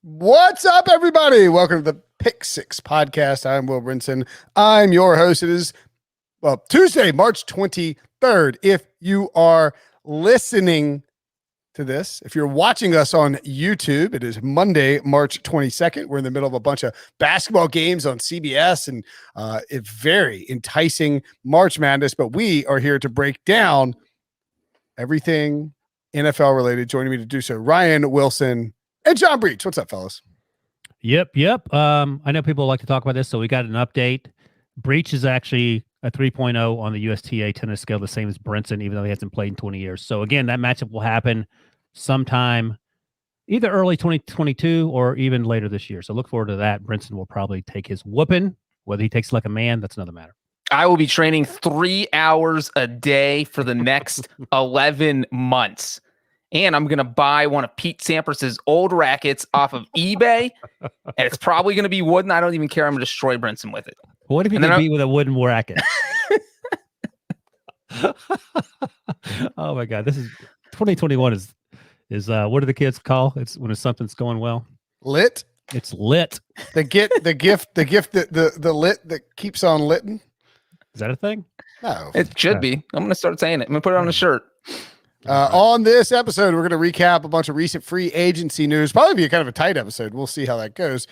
What's up, everybody? Welcome to the Pick Six podcast. I'm Will Brinson. I'm your host. It is, Tuesday, March 23rd. If you are listening to this, if you're watching us on YouTube, it is Monday, March 22nd. We're in the middle of a bunch of basketball games on CBS and a very enticing March Madness, but we are here to break down everything NFL related. Joining me to do so, Ryan Wilson and John Breech. What's up, fellas? Yep. I know people like to talk about this, so we got an update. Breech is actually a 3.0 on the USTA tennis scale, the same as Brinson, even though he hasn't played in 20 years. So again, that matchup will happen sometime either early 2022 or even later this year. So look forward to that. Brinson will probably take his whooping. Whether he takes it like a man, that's another matter. I will be training 3 hours a day for the next 11 months. And I'm going to buy one of Pete Sampras's old rackets off of eBay. And it's probably going to be wooden. I don't even care. I'm going to destroy Brinson with it. What if you can beat with a wooden racket? Oh, my God. This is 2021 is what do the kids call? It's when something's going well. Lit. It's lit. The gift that the lit that keeps on litting. Is that a thing? No. It should be. I'm going to start saying it. I'm going to put it on a shirt. On this episode, we're going to recap a bunch of recent free agency news. Probably be a kind of a tight episode. We'll see how that goes.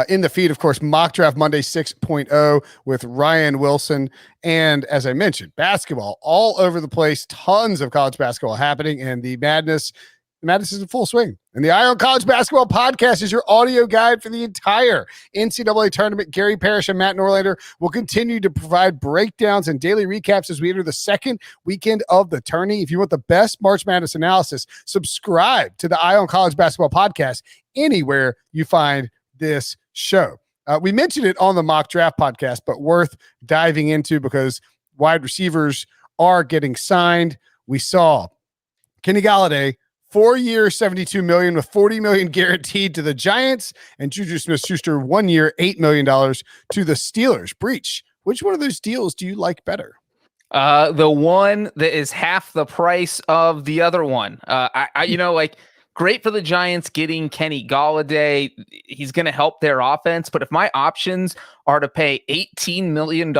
In the feed, of course, Mock Draft Monday 6.0 with Ryan Wilson. And as I mentioned, basketball all over the place. Tons of college basketball happening. And the madness is in full swing. And the Eye on College Basketball podcast is your audio guide for the entire NCAA tournament. Gary Parrish and Matt Norlander will continue to provide breakdowns and daily recaps as we enter the second weekend of the tourney. If you want the best March Madness analysis, subscribe to the Eye on College Basketball podcast anywhere you find this show. We mentioned it on the Mock Draft podcast, but worth diving into because wide receivers are getting signed. We saw Kenny Gallaudet, 4 years, $72 million with $40 million guaranteed to the Giants, and JuJu Smith-Schuster 1 year, $8 million to the Steelers. Breech, which one of those deals do you like better? The one that is half the price of the other one. Great for the Giants getting Kenny Golladay. He's going to help their offense. But if my options are to pay $18 million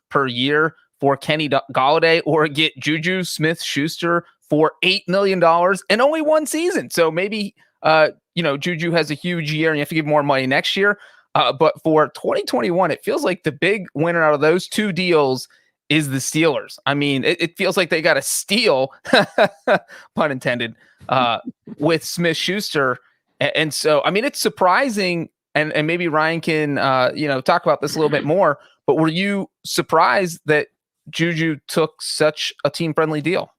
per year for Kenny Golladay or get JuJu Smith-Schuster for $8 million and only one season. So maybe, JuJu has a huge year and you have to give more money next year. But for 2021, it feels like the big winner out of those two deals is the Steelers. I mean, it feels like they got a steal, pun intended, with Smith-Schuster. And so, I mean, it's surprising. And maybe Ryan can, talk about this a little bit more. But were you surprised that JuJu took such a team-friendly deal?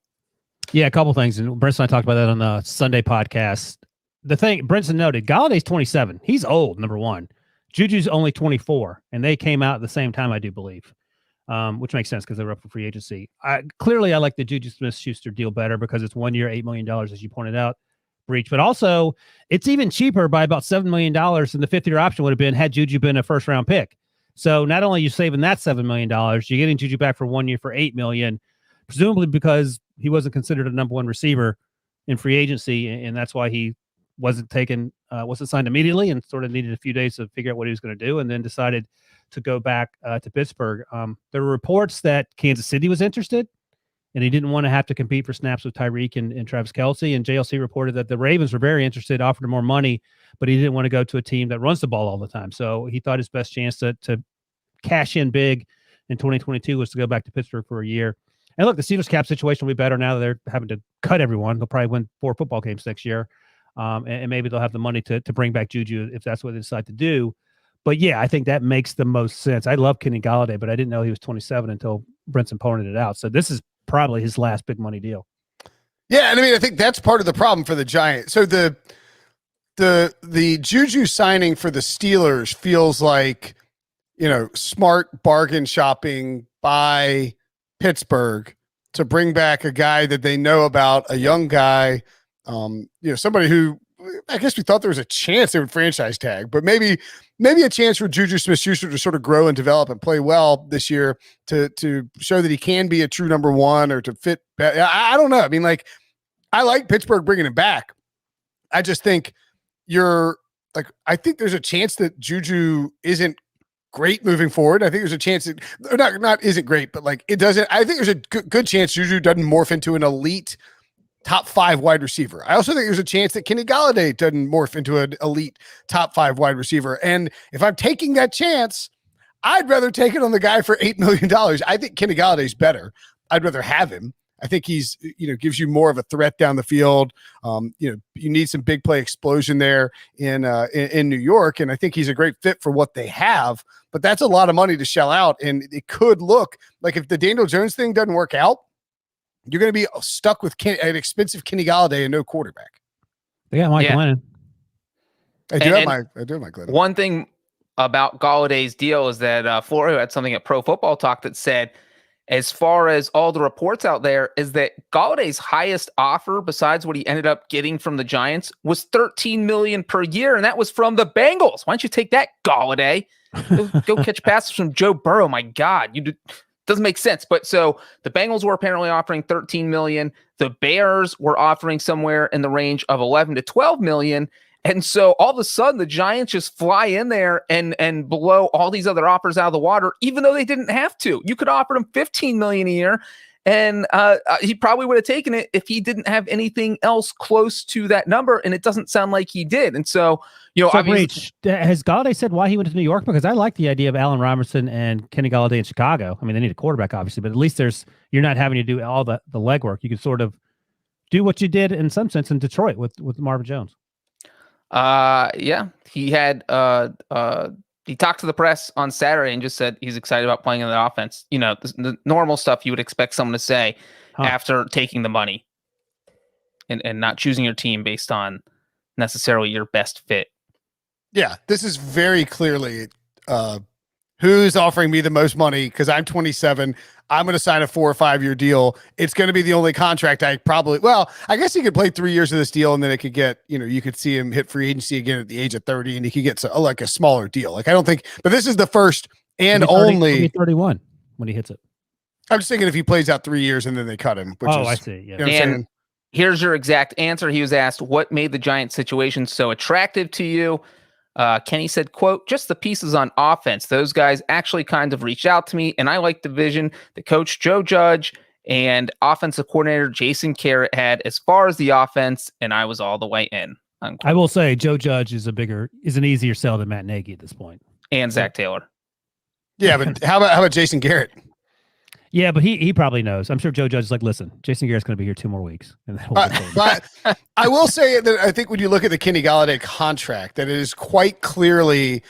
Yeah, a couple things. And Brinson and I talked about that on the Sunday podcast. The thing Brinson noted, Galladay's 27. He's old, number one. JuJu's only 24, and they came out at the same time, I do believe, which makes sense because they were up for free agency. I like the JuJu Smith-Schuster deal better because it's 1 year, $8 million, as you pointed out, Breech. But also, it's even cheaper by about $7 million than the fifth-year option would have been had JuJu been a first-round pick. So not only are you saving that $7 million, you're getting JuJu back for 1 year for $8 million, presumably because he wasn't considered a number one receiver in free agency, and that's why he wasn't signed immediately and sort of needed a few days to figure out what he was going to do, and then decided to go back to Pittsburgh. There were reports that Kansas City was interested, and he didn't want to have to compete for snaps with Tyreek and Travis Kelce, and JLC reported that the Ravens were very interested, offered him more money, but he didn't want to go to a team that runs the ball all the time. So he thought his best chance to cash in big in 2022 was to go back to Pittsburgh for a year. And look, the Steelers cap situation will be better now that they're having to cut everyone. They'll probably win 4 football games next year. And maybe they'll have the money to bring back JuJu if that's what they decide to do. But yeah, I think that makes the most sense. I love Kenny Golladay, but I didn't know he was 27 until Brinson pointed it out. So this is probably his last big money deal. Yeah, and I mean, I think that's part of the problem for the Giants. So the JuJu signing for the Steelers feels like, smart bargain shopping by Pittsburgh to bring back a guy that they know about, a young guy, somebody who I guess we thought there was a chance they would franchise tag, but maybe a chance for JuJu Smith-Schuster to sort of grow and develop and play well this year to show that he can be a true number one or to fit. I don't know. I mean, I like Pittsburgh bringing him back. I just think you're like, I think there's a chance that JuJu isn't great moving forward. I think there's a chance that not isn't great, but like it doesn't. I think there's a good chance JuJu doesn't morph into an elite top 5 wide receiver. I also think there's a chance that Kenny Golladay doesn't morph into an elite top 5 wide receiver. And if I'm taking that chance, I'd rather take it on the guy for $8 million. I think Kenny Galladay's better. I'd rather have him. I think he's, gives you more of a threat down the field. You need some big play explosion there in New York. And I think he's a great fit for what they have, but that's a lot of money to shell out. And it could look like if the Daniel Jones thing doesn't work out, you're going to be stuck with an expensive Kenny Golladay and no quarterback. They got Mike Glennon. I do have Mike Glennon. One thing about Galladay's deal is that Florio had something at Pro Football Talk that said, as far as all the reports out there, is that Galladay's highest offer, besides what he ended up getting from the Giants, was $13 million per year, and that was from the Bengals. Why don't you take that, Golladay? Go catch passes from Joe Burrow. My God, doesn't make sense. But so the Bengals were apparently offering $13 million. The Bears were offering somewhere in the range of $11 to $12 million. And so all of a sudden the Giants just fly in there and blow all these other offers out of the water, even though they didn't have to. You could offer him $15 million a year, and he probably would have taken it if he didn't have anything else close to that number. And it doesn't sound like he did. And so, Breech, has Golladay said why he went to New York? Because I like the idea of Allen Robinson and Kenny Golladay in Chicago. I mean, they need a quarterback, obviously, but at least you're not having to do all the legwork. You can sort of do what you did in some sense in Detroit with Marvin Jones. Yeah, he had he talked to the press on Saturday and just said he's excited about playing in the offense. The normal stuff you would expect someone to say after taking the money and not choosing your team based on necessarily your best fit. Yeah, this is very clearly who's offering me the most money because I'm 27. I'm going to sign a 4 or 5 year deal. It's going to be the only contract I guess he could play 3 years of this deal and then it could get, you could see him hit free agency again at the age of 30 and he could get like a smaller deal. Like, I don't think, but this is the first and only 31 when he hits it. I'm just thinking if he plays out 3 years and then they cut him. I see. Yeah. And here's your exact answer. He was asked, what made the Giants situation so attractive to you? Kenny said, quote, just the pieces on offense. Those guys actually kind of reached out to me, and I like the vision the coach Joe Judge and offensive coordinator Jason Garrett had as far as the offense, and I was all the way in. Unquote. I will say Joe Judge is an easier sell than Matt Nagy at this point. And Zach Taylor. Yeah, but how about Jason Garrett? Yeah, but he probably knows. I'm sure Joe Judge is like, listen, Jason Garrett's going to be here 2 more weeks. And then but I will say that I think when you look at the Kenny Golladay contract, that it is quite clearly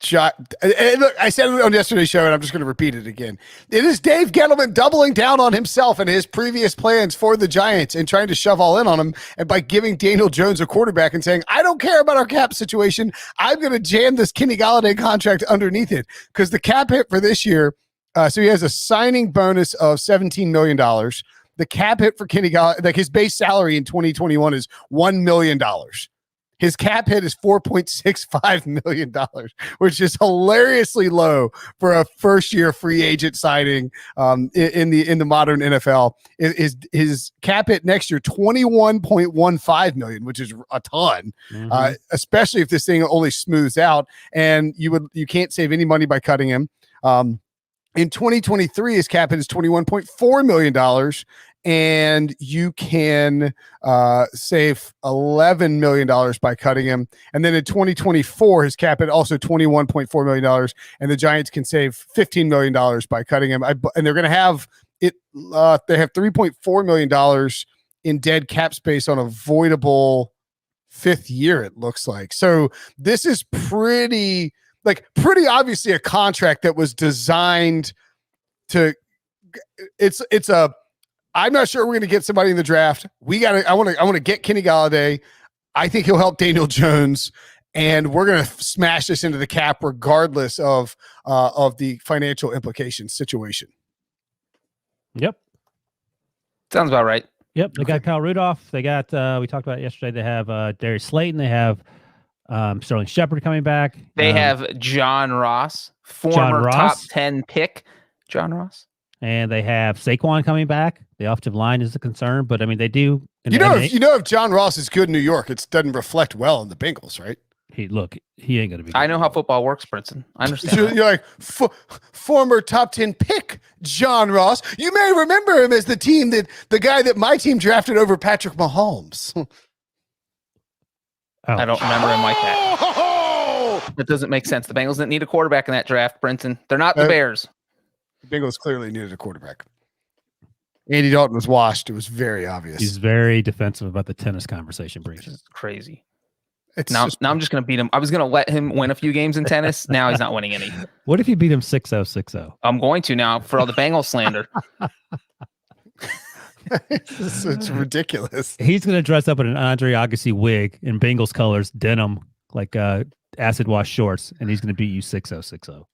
shot. And look, I said it on yesterday's show, and I'm just going to repeat it again. It is Dave Gettleman doubling down on himself and his previous plans for the Giants and trying to shove all in on him. And by giving Daniel Jones a quarterback and saying, I don't care about our cap situation. I'm going to jam this Kenny Golladay contract underneath it because the cap hit for this year. So he has a signing bonus of $17 million. The cap hit for Kenny Golladay, like his base salary in 2021 is $1 million. His cap hit is $4.65 million, which is hilariously low for a first-year free agent signing in the modern NFL. His cap hit next year $21.15 million, which is a ton, especially if this thing only smooths out. And you can't save any money by cutting him. In 2023, his cap hit is $21.4 million. And you can save $11 million by cutting him. And then in 2024, his cap hit also $21.4 million, and the Giants can save $15 million by cutting him. And they're going to have it. They have $3.4 million in dead cap space on a voidable 5th year, it looks like. So this is pretty obviously a contract that was designed to. I'm not sure we're going to get somebody in the draft. I want to get Kenny Golladay. I think he'll help Daniel Jones, and we're going to smash this into the cap regardless of the financial implications situation. Yep. Sounds about right. Yep. They got Kyle Rudolph. They got, we talked about it yesterday. They have Darius Slayton. They have Sterling Shepard coming back. They have John Ross, former top 10 pick. John Ross. And they have Saquon coming back. The offensive line is a concern, but I mean, they do And If John Ross is good in New York, it doesn't reflect well in the Bengals, right? he ain't gonna be. I know how football works, Brinson. I understand. You're like former top 10 pick John Ross. You may remember him as the guy that my team drafted over Patrick Mahomes. I don't remember him like that. That doesn't make sense. The Bengals didn't need a quarterback in that draft, Brinson. They're not the Bears. The Bengals clearly needed a quarterback. Andy Dalton was washed. It was very obvious. He's very defensive about the tennis conversation, Breech. It's crazy. Now I'm just going to beat him. I was going to let him win a few games in tennis. Now he's not winning any. What if you beat him 6-0, 6-0? I'm going to now for all the Bengals slander. It's ridiculous. He's going to dress up in an Andre Agassi wig in Bengals colors, denim, like acid wash shorts, and he's going to beat you 6-0, 6-0.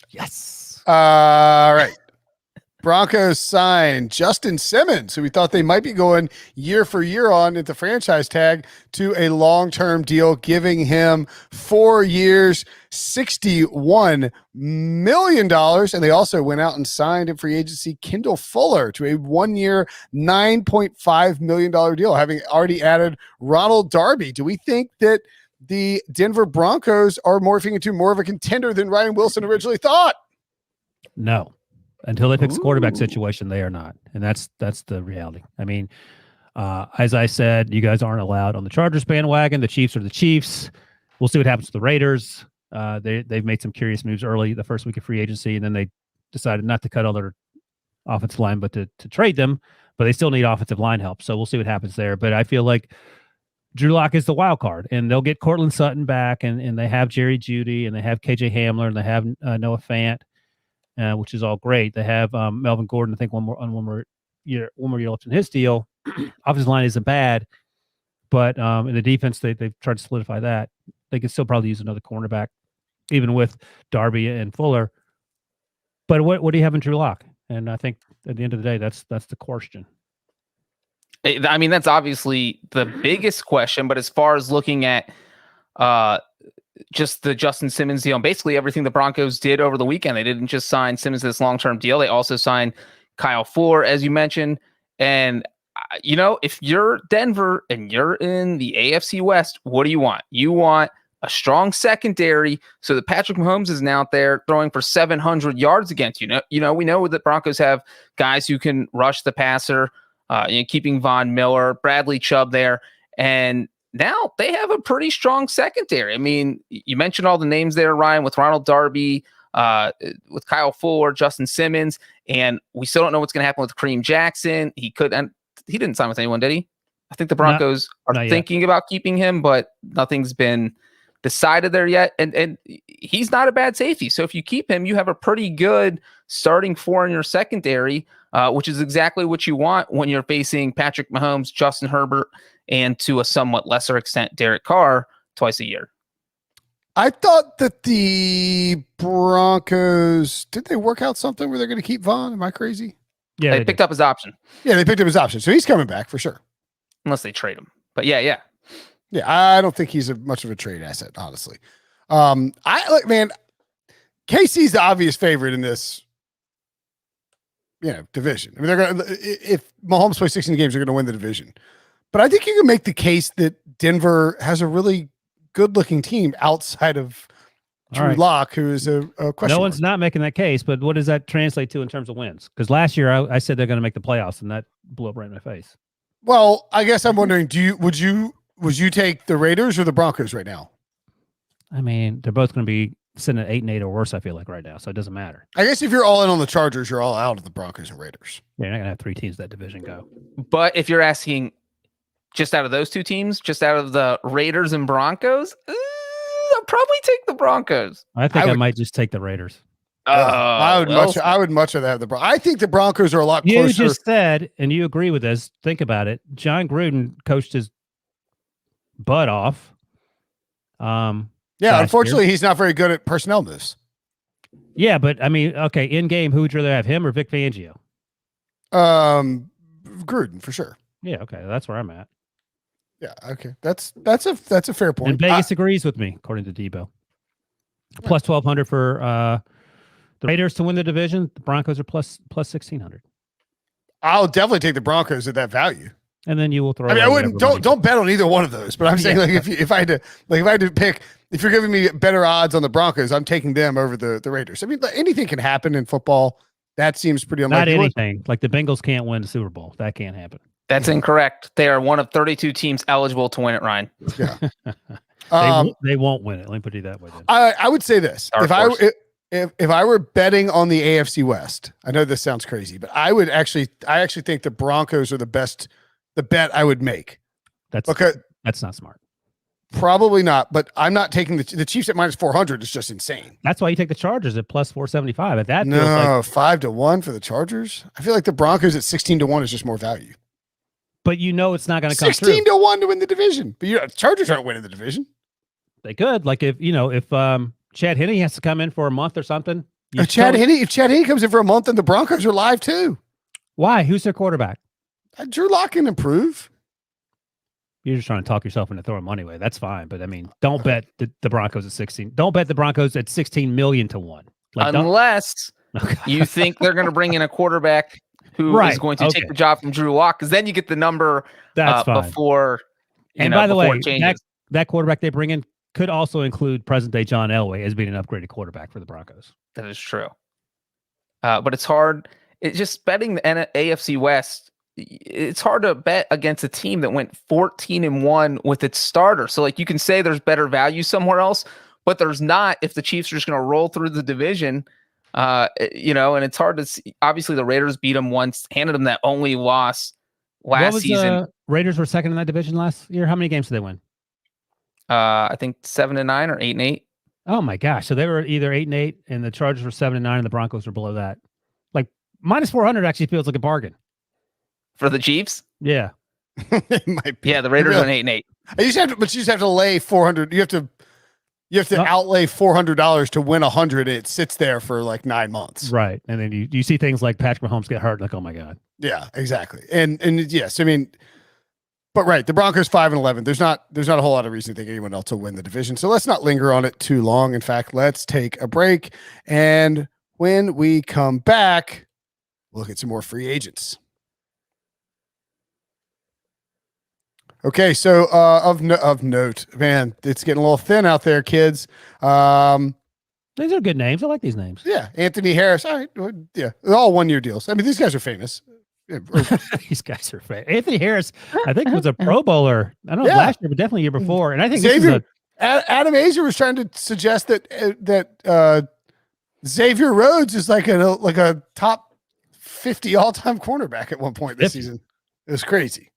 Yes. All right. Broncos signed Justin Simmons, who we thought they might be going year for year on at the franchise tag, to a long-term deal, giving him 4 years, $61 million. And they also went out and signed in free agency Kendall Fuller to a 1 year, $9.5 million deal, having already added Ronald Darby. Do we think that the Denver Broncos are morphing into more of a contender than Ryan Wilson originally thought? No. Until they fix the quarterback situation, they are not. And that's the reality. I mean, as I said, you guys aren't allowed on the Chargers bandwagon. The Chiefs are the Chiefs. We'll see what happens to the Raiders. They've made some curious moves early the first week of free agency, and then they decided not to cut all their offensive line, but to trade them. But they still need offensive line help. So we'll see what happens there. But I feel like Drew Lock is the wild card, and they'll get Cortland Sutton back, and they have Jerry Jeudy, and they have KJ Hamler, and they have Noah Fant. Which is all great. They have Melvin Gordon, I think, one more year left in his deal. Offensive line isn't bad, but in the defense, they've tried to solidify that. They can still probably use another cornerback, even with Darby and Fuller. But what do you have in Drew Lock? And I think at the end of the day, that's the question. I mean, that's obviously the biggest question. But as far as looking at just the Justin Simmons deal, and basically everything the Broncos did over the weekend. They didn't just sign Simmons to this long-term deal. They also signed Kyle Fuller, as you mentioned. And, if you're Denver and you're in the AFC West, what do you want? You want a strong secondary so that Patrick Mahomes isn't out there throwing for 700 yards against you. We know that Broncos have guys who can rush the passer, keeping Von Miller, Bradley Chubb there. And now they have a pretty strong secondary. I mean, you mentioned all the names there, Ryan, with Ronald Darby, with Kyle Fuller, Justin Simmons, and we still don't know what's going to happen with Kareem Jackson. He didn't sign with anyone, did he? I think the Broncos are thinking about keeping him, but nothing's been decided there yet. And he's not a bad safety. So if you keep him, you have a pretty good starting four in your secondary, which is exactly what you want when you're facing Patrick Mahomes, Justin Herbert, and to a somewhat lesser extent, Derek Carr twice a year. I thought that the Broncos, did they work out something where they're going to keep Vaughn? Am I crazy? Yeah, they picked up his option. Yeah, they picked up his option. So he's coming back for sure. Unless they trade him. But yeah. Yeah, I don't think he's much of a trade asset, honestly. KC's the obvious favorite in this, division. I mean, they're going to, if Mahomes plays 16 games, they're going to win the division. But I think you can make the case that Denver has a really good-looking team outside of Drew Lock, who is a question. No one's not making that case, but what does that translate to in terms of wins? Because last year I said they're going to make the playoffs, and that blew up right in my face. Well, I guess I'm wondering, would you take the Raiders or the Broncos right now? I mean, they're both going to be sitting at 8-8 or worse, I feel like, right now, so it doesn't matter. I guess if you're all in on the Chargers, you're all out of the Broncos and Raiders. Yeah, you're not going to have three teams that division go. But if you're asking just out of those two teams, just out of the Raiders and Broncos, I'll probably take the Broncos. I think I might just take the Raiders. I would much rather have the Broncos. I think the Broncos are a lot closer. You just said, and you agree with this, think about it. John Gruden coached his butt off. Unfortunately, he's not very good at personnel moves. Yeah, but I mean, okay, in game, who would you rather have, him or Vic Fangio? Gruden for sure. Yeah, okay, that's where I'm at. Yeah, okay, that's a fair point. And Vegas agrees with me, according to Debo. Plus 1,200 for the Raiders to win the division. The Broncos are plus 1,600. I'll definitely take the Broncos at that value. And then you will throw. I mean, I away wouldn't. whatever money- Don't bet on either one of those. But I'm saying, like, if I had to pick, if you're giving me better odds on the Broncos, I'm taking them over the Raiders. I mean, anything can happen in football. That seems pretty unlikely. Not anything. Like the Bengals can't win the Super Bowl. That can't happen. That's incorrect. They are one of 32 teams eligible to win it, Ryan. Yeah. They won't win it. Let me put it that way. Then. I would say this: if I were betting on the AFC West, I know this sounds crazy, but I actually think the Broncos are the bet I would make. That's not smart. Probably not, but I'm not taking the Chiefs at minus 400. It's just insane. That's why you take the Chargers at plus 475. At that, No, feels like, 5-1 for the Chargers. I feel like the Broncos at 16-1 is just more value. but it's not going to come 16-1 to win the division. But Chargers aren't winning the division. They could, like if Chad Henne has to come in for a month or something. If Chad Henne comes in for a month, then the Broncos are live too. Why? Who's their quarterback? Drew Lock can improve. You're just trying to talk yourself into throwing money away. That's fine, but I mean, don't bet the Broncos at 16. Don't bet the Broncos at 16 million to 1. Like, unless you think they're going to bring in a quarterback who is going to take the job from Drew Lock, because then you get the number before. And by the way, that quarterback they bring in could also include present-day John Elway as being an upgraded quarterback for the Broncos. That is true. But it's hard. It's just betting the AFC West. It's hard to bet against a team that went 14-1 with its starter. So like you can say there's better value somewhere else, but there's not if the Chiefs are just going to roll through the division. And it's hard to see. Obviously the Raiders beat them once, handed them that only loss last season. Raiders were second in that division last year. How many games did they win? I think 7-9 or 8-8. Oh my gosh. So they were either 8-8 and the Chargers were 7-9 and the Broncos were below that. Like minus 400 actually feels like a bargain. For the Chiefs? Yeah. It might be. Yeah, the Raiders are 8-8. You just have to lay 400. You have to outlay $400 to win 100. It sits there for like 9 months. Right. And then you see things like Patrick Mahomes get hurt, like, oh my God. Yeah, exactly. And yes, I mean, but right, the Broncos 5-11. There's not a whole lot of reason to think anyone else will win the division. So let's not linger on it too long. In fact, let's take a break. And when we come back, we'll look at some more free agents. Okay, so of note, man, it's getting a little thin out there, kids. These are good names. I like these names. Yeah, Anthony Harris. All right, yeah, they're all 1-year deals. I mean, these guys are famous. These guys are famous. Anthony Harris, I think, was a Pro Bowler. I don't know last year, but definitely year before. And I think Adam Azer was trying to suggest that Xavier Rhodes is like a top 50 all-time cornerback at one point this season. It was crazy.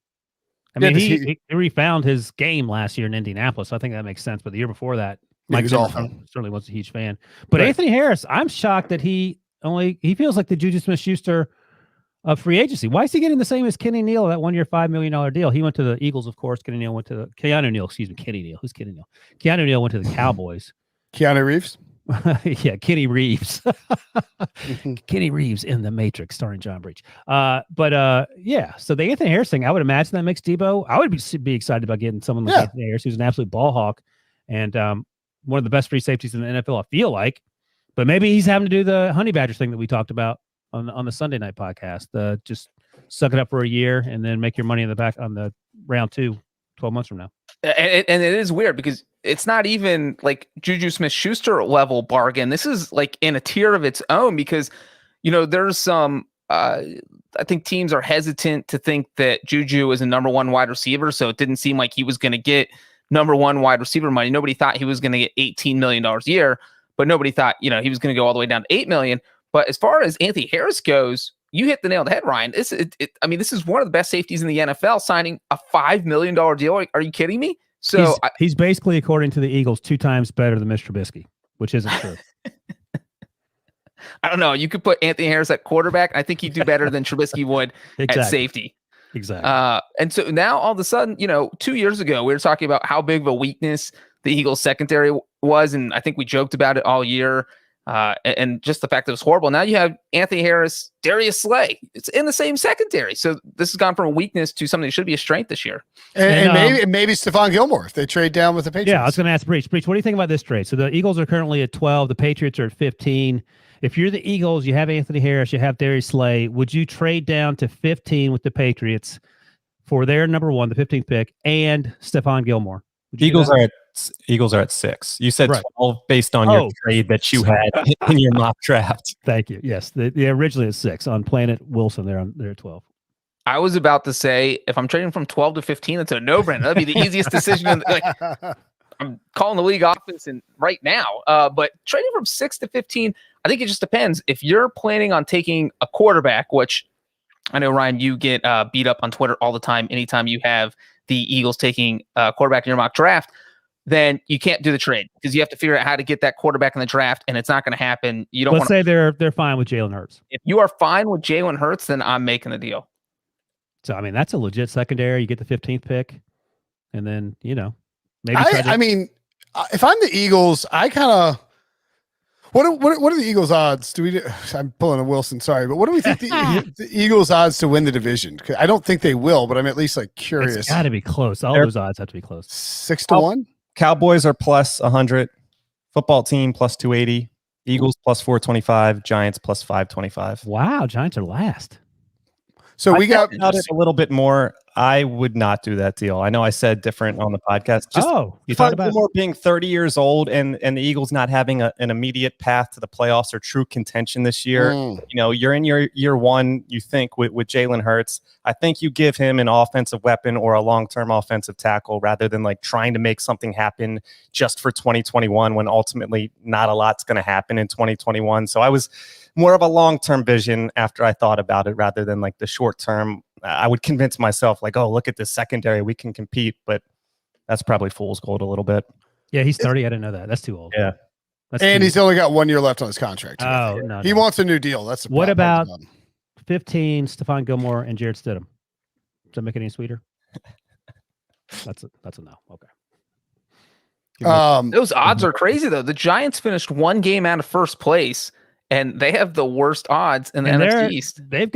I mean, he refound his game last year in Indianapolis, so I think that makes sense. But the year before that, Mike certainly wasn't a huge fan. But right. Anthony Harris, I'm shocked that he feels like the JuJu Smith-Schuster of free agency. Why is he getting the same as Kenny Neal, that 1-year, $5 million deal? He went to the Eagles, of course. Keanu Neal went to the Cowboys. Keanu Reeves? Yeah, Kenny Reeves. Kenny Reeves in The Matrix, starring John Breech. Yeah. So the Anthony Harris thing, I would imagine that makes Debo. I would be excited about getting someone like Anthony Harris, who's an absolute ball hawk and one of the best free safeties in the NFL, I feel like. But maybe he's having to do the Honey Badger thing that we talked about on the Sunday night podcast. Just suck it up for a year and then make your money in the back on the round 2, 12 months from now. And it is weird because it's not even like JuJu Smith-Schuster level bargain. This is like in a tier of its own because, there's some, I think teams are hesitant to think that JuJu is a number 1 wide receiver. So it didn't seem like he was going to get number 1 wide receiver money. Nobody thought he was going to get $18 million a year, but nobody thought, he was going to go all the way down to $8 million. But as far as Anthony Harris goes, you hit the nail on the head, Ryan. This is one of the best safeties in the NFL signing a $5 million deal. Are you kidding me? So he's basically, according to the Eagles, 2 times better than Mr. Trubisky, which isn't true. I don't know. You could put Anthony Harris at quarterback. I think he'd do better than Trubisky would at safety. Exactly. And so now all of a sudden, 2 years ago, we were talking about how big of a weakness the Eagles secondary was. And I think we joked about it all year. And just the fact that it was horrible. Now you have Anthony Harris, Darius Slay. It's in the same secondary. So this has gone from a weakness to something that should be a strength this year. And maybe Stephon Gilmore if they trade down with the Patriots. Yeah, I was going to ask Breech. Breech, what do you think about this trade? So the Eagles are currently at 12. The Patriots are at 15. If you're the Eagles, you have Anthony Harris, you have Darius Slay. Would you trade down to 15 with the Patriots for their number one, the 15th pick, and Stephon Gilmore. Eagles are at 6. You said Right. 12 based on your trade that you had in your mock draft. Thank you. Yes, they originally at 6 on Planet Wilson. They're at 12. I was about to say, if I'm trading from 12 to 15, it's a no-brainer. That'd be the easiest decision. I'm calling the league office right now. But trading from 6 to 15, I think it just depends. If you're planning on taking a quarterback, which I know, Ryan, you get beat up on Twitter all the time anytime you have the Eagles taking a quarterback in your mock draft, then you can't do the trade because you have to figure out how to get that quarterback in the draft, and it's not going to happen. You don't. Let's say they're fine with Jalen Hurts. If you are fine with Jalen Hurts, then I'm making the deal. So I mean, that's a legit secondary. You get the 15th pick, and then maybe. I mean, if I'm the Eagles, I kind of. What are the Eagles' odds? I'm pulling a Wilson, sorry, but what do we think the Eagles' odds to win the division? I don't think they will, but I'm at least curious. It's got to be close. Those odds have to be close. 6-1. Cowboys are plus 100. Football team plus 280. Eagles plus 425. Giants plus 525. Wow, Giants are last. So we got it a little bit more. I would not do that deal. I know I said different on the podcast. You thought about more being 30 years old and the Eagles not having an immediate path to the playoffs or true contention this year. You're in your year one, you think, with Jalen Hurts. I think you give him an offensive weapon or a long-term offensive tackle rather than trying to make something happen just for 2021 when ultimately not a lot's going to happen in 2021. So I was more of a long-term vision after I thought about it rather than the short-term. I would convince myself oh, look at this secondary. We can compete, but that's probably fool's gold a little bit. Yeah, he's 30. I didn't know that. That's too old. Yeah. He's only got 1 year left on his contract. Oh, no. He wants a new deal. That's what about 15, Stephon Gilmore and Jared Stidham? Does that make it any sweeter? That's a no. Okay. Those odds are crazy, though. The Giants finished one game out of first place, and they have the worst odds in the NFC East. We've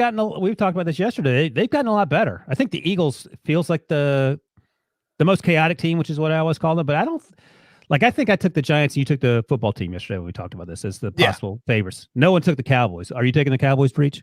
talked about this yesterday. They've gotten a lot better. I think the Eagles feels like the most chaotic team, which is what I always call them. But I don't I think I took the Giants and you took the football team yesterday when we talked about this as the possible favorites. No one took the Cowboys. Are you taking the Cowboys, Breech?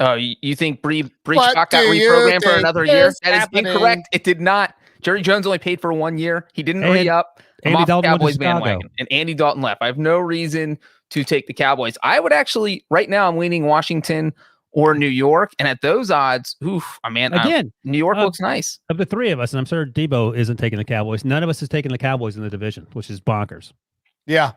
Oh, you think Breech got reprogrammed for another year? That is incorrect. It did not. Jerry Jones only paid for 1 year. He didn't re-up. I'm off the Cowboys bandwagon. And Andy Dalton left. I have no reason to take the Cowboys. I would actually, right now, I'm leaning Washington or New York. And at those odds, New York looks nice. Of the three of us, and I'm sure Debo isn't taking the Cowboys, none of us is taking the Cowboys in the division, which is bonkers. Yeah.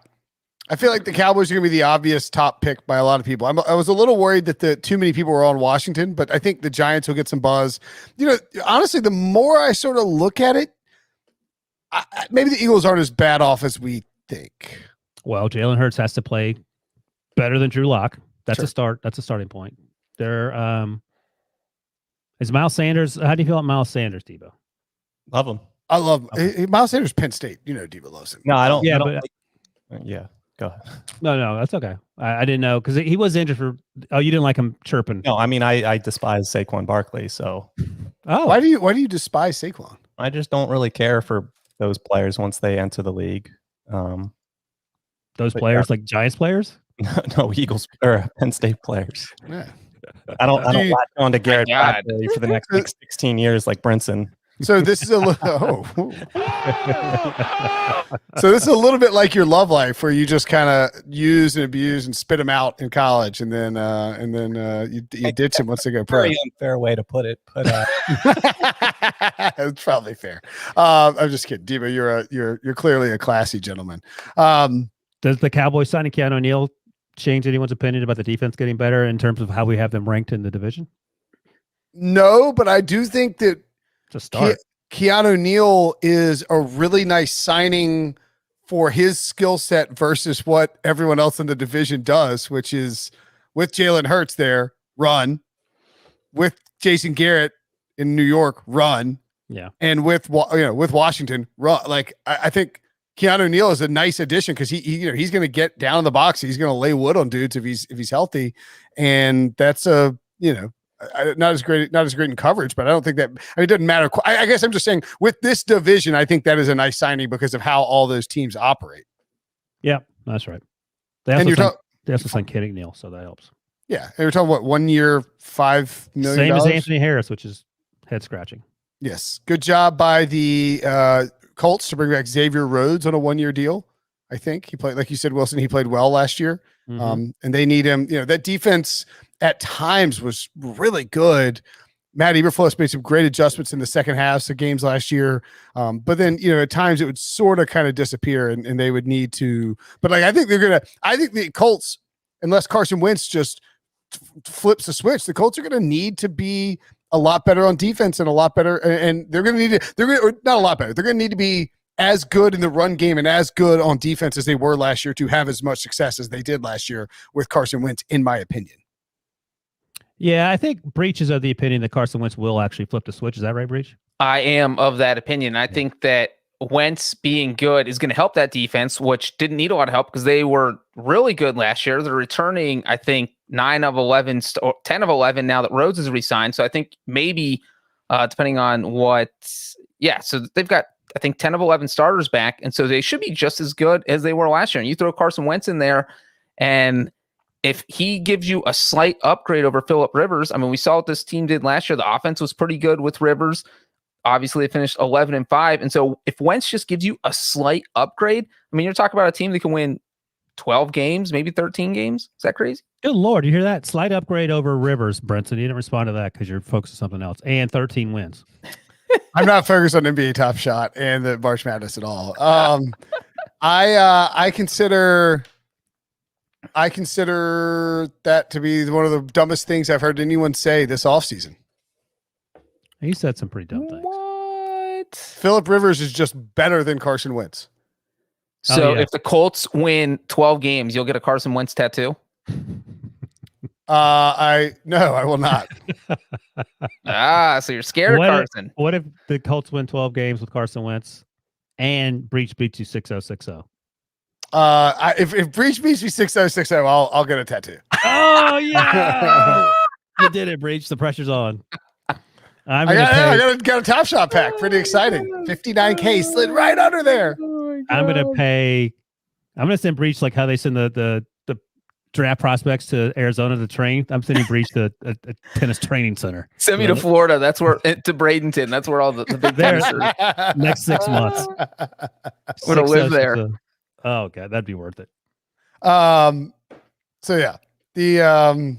I feel like the Cowboys are going to be the obvious top pick by a lot of people. I was a little worried that too many people were on Washington, but I think the Giants will get some buzz. Honestly, the more I sort of look at it, maybe the Eagles aren't as bad off as we think. Well, Jalen Hurts has to play better than Drew Lock. That's a start. That's a starting point. Is Miles Sanders? How do you feel about Miles Sanders, Debo? Love him. I love him. Miles Sanders, Penn State. Debo loves him. No, I don't. Yeah, yeah. Go ahead. No, that's okay. I didn't know because he was injured for. Oh, you didn't like him chirping? No, I mean I despise Saquon Barkley. So, why do you despise Saquon? I just don't really care for those players once they enter the league. Those players like Giants players? No, Eagles or Penn State players. Yeah. I don't latch on to Garrett Bradbury for the next 16 years like Brinson. So this is a little. So this is a little bit like your love life, where you just kind of use and abuse and spit them out in college, and then you ditch them once they go pro. Very unfair way to put it, but it's probably fair. I'm just kidding, Debo. You're clearly a classy gentleman. Does the Cowboys signing Keanu O'Neal change anyone's opinion about the defense getting better in terms of how we have them ranked in the division? No, but I do think that. To start. Keanu O'Neal is a really nice signing for his skill set versus what everyone else in the division does, which is with Jalen Hurts there, run. With Jason Garrett in New York, run. Yeah. And with Washington, run. I think Keanu O'Neal is a nice addition because he's going to get down in the box. He's going to lay wood on dudes if he's healthy, and that's not as great in coverage, but I don't think that it doesn't matter. I guess I'm just saying with this division, I think that is a nice signing because of how all those teams operate. Yeah, that's right. They also signed Kenny Neal, so that helps. Yeah, and you're talking what 1 year, $5 million. Same as Anthony Harris, which is head scratching. Yes. Good job by the Colts to bring back Xavier Rhodes on a 1-year deal. I think he played, like you said, Wilson, he played well last year. And they need him. That defense at times was really good. Matt Eberflus made some great adjustments in the second halves of games last year. But then, at times it would sort of kind of disappear and they would need to, but like, I think the Colts, unless Carson Wentz just flips the switch, the Colts are going to need to be a lot better on defense and a lot better. And they're going to need to, not a lot better. They're going to need to be as good in the run game and as good on defense as they were last year to have as much success as they did last year with Carson Wentz, in my opinion. Yeah, I think Breech is of the opinion that Carson Wentz will actually flip the switch. Is that right, Breech? I am of that opinion. I think that Wentz being good is going to help that defense, which didn't need a lot of help because they were really good last year. They're returning, I think, 9 of 11, or 10 of 11 now that Rhodes is re-signed. So I think maybe depending on what, so they've got, I think, 10 of 11 starters back. And so they should be just as good as they were last year. And you throw Carson Wentz in there, and if he gives you a slight upgrade over Phillip Rivers, I mean, we saw what this team did last year. The offense was pretty good with Rivers. Obviously, they finished 11-5. And so if Wentz just gives you a slight upgrade, I mean, you're talking about a team that can win 12 games, maybe 13 games. Is that crazy? Good Lord. You hear that? Slight upgrade over Rivers, Brinson. You didn't respond to that because you're focused on something else. And 13 wins. I'm not focused on NBA Top Shot and the March Madness at all. I consider that to be one of the dumbest things I've heard anyone say this offseason. He said some pretty dumb things. What? Phillip Rivers is just better than Carson Wentz. So if the Colts win 12 games, you'll get a Carson Wentz tattoo? No, I will not. So you're scared of Carson. What if the Colts win 12 games with Carson Wentz and Breech beats you 6-0-6-0? If Breech beats me 6-0-6-0, I'll get a tattoo. Oh yeah. You did it, Breech. The pressure's on. I got a Top Shot pack. Pretty exciting. $59K slid right under there. I'm gonna send Breech like how they send the draft prospects to Arizona to train. I'm sending Breech to a tennis training center. Send me to Florida. That's where to Bradenton. That's where all the big tennisers. Next 6 months. I'm gonna live there. Oh god, that'd be worth it. So yeah, the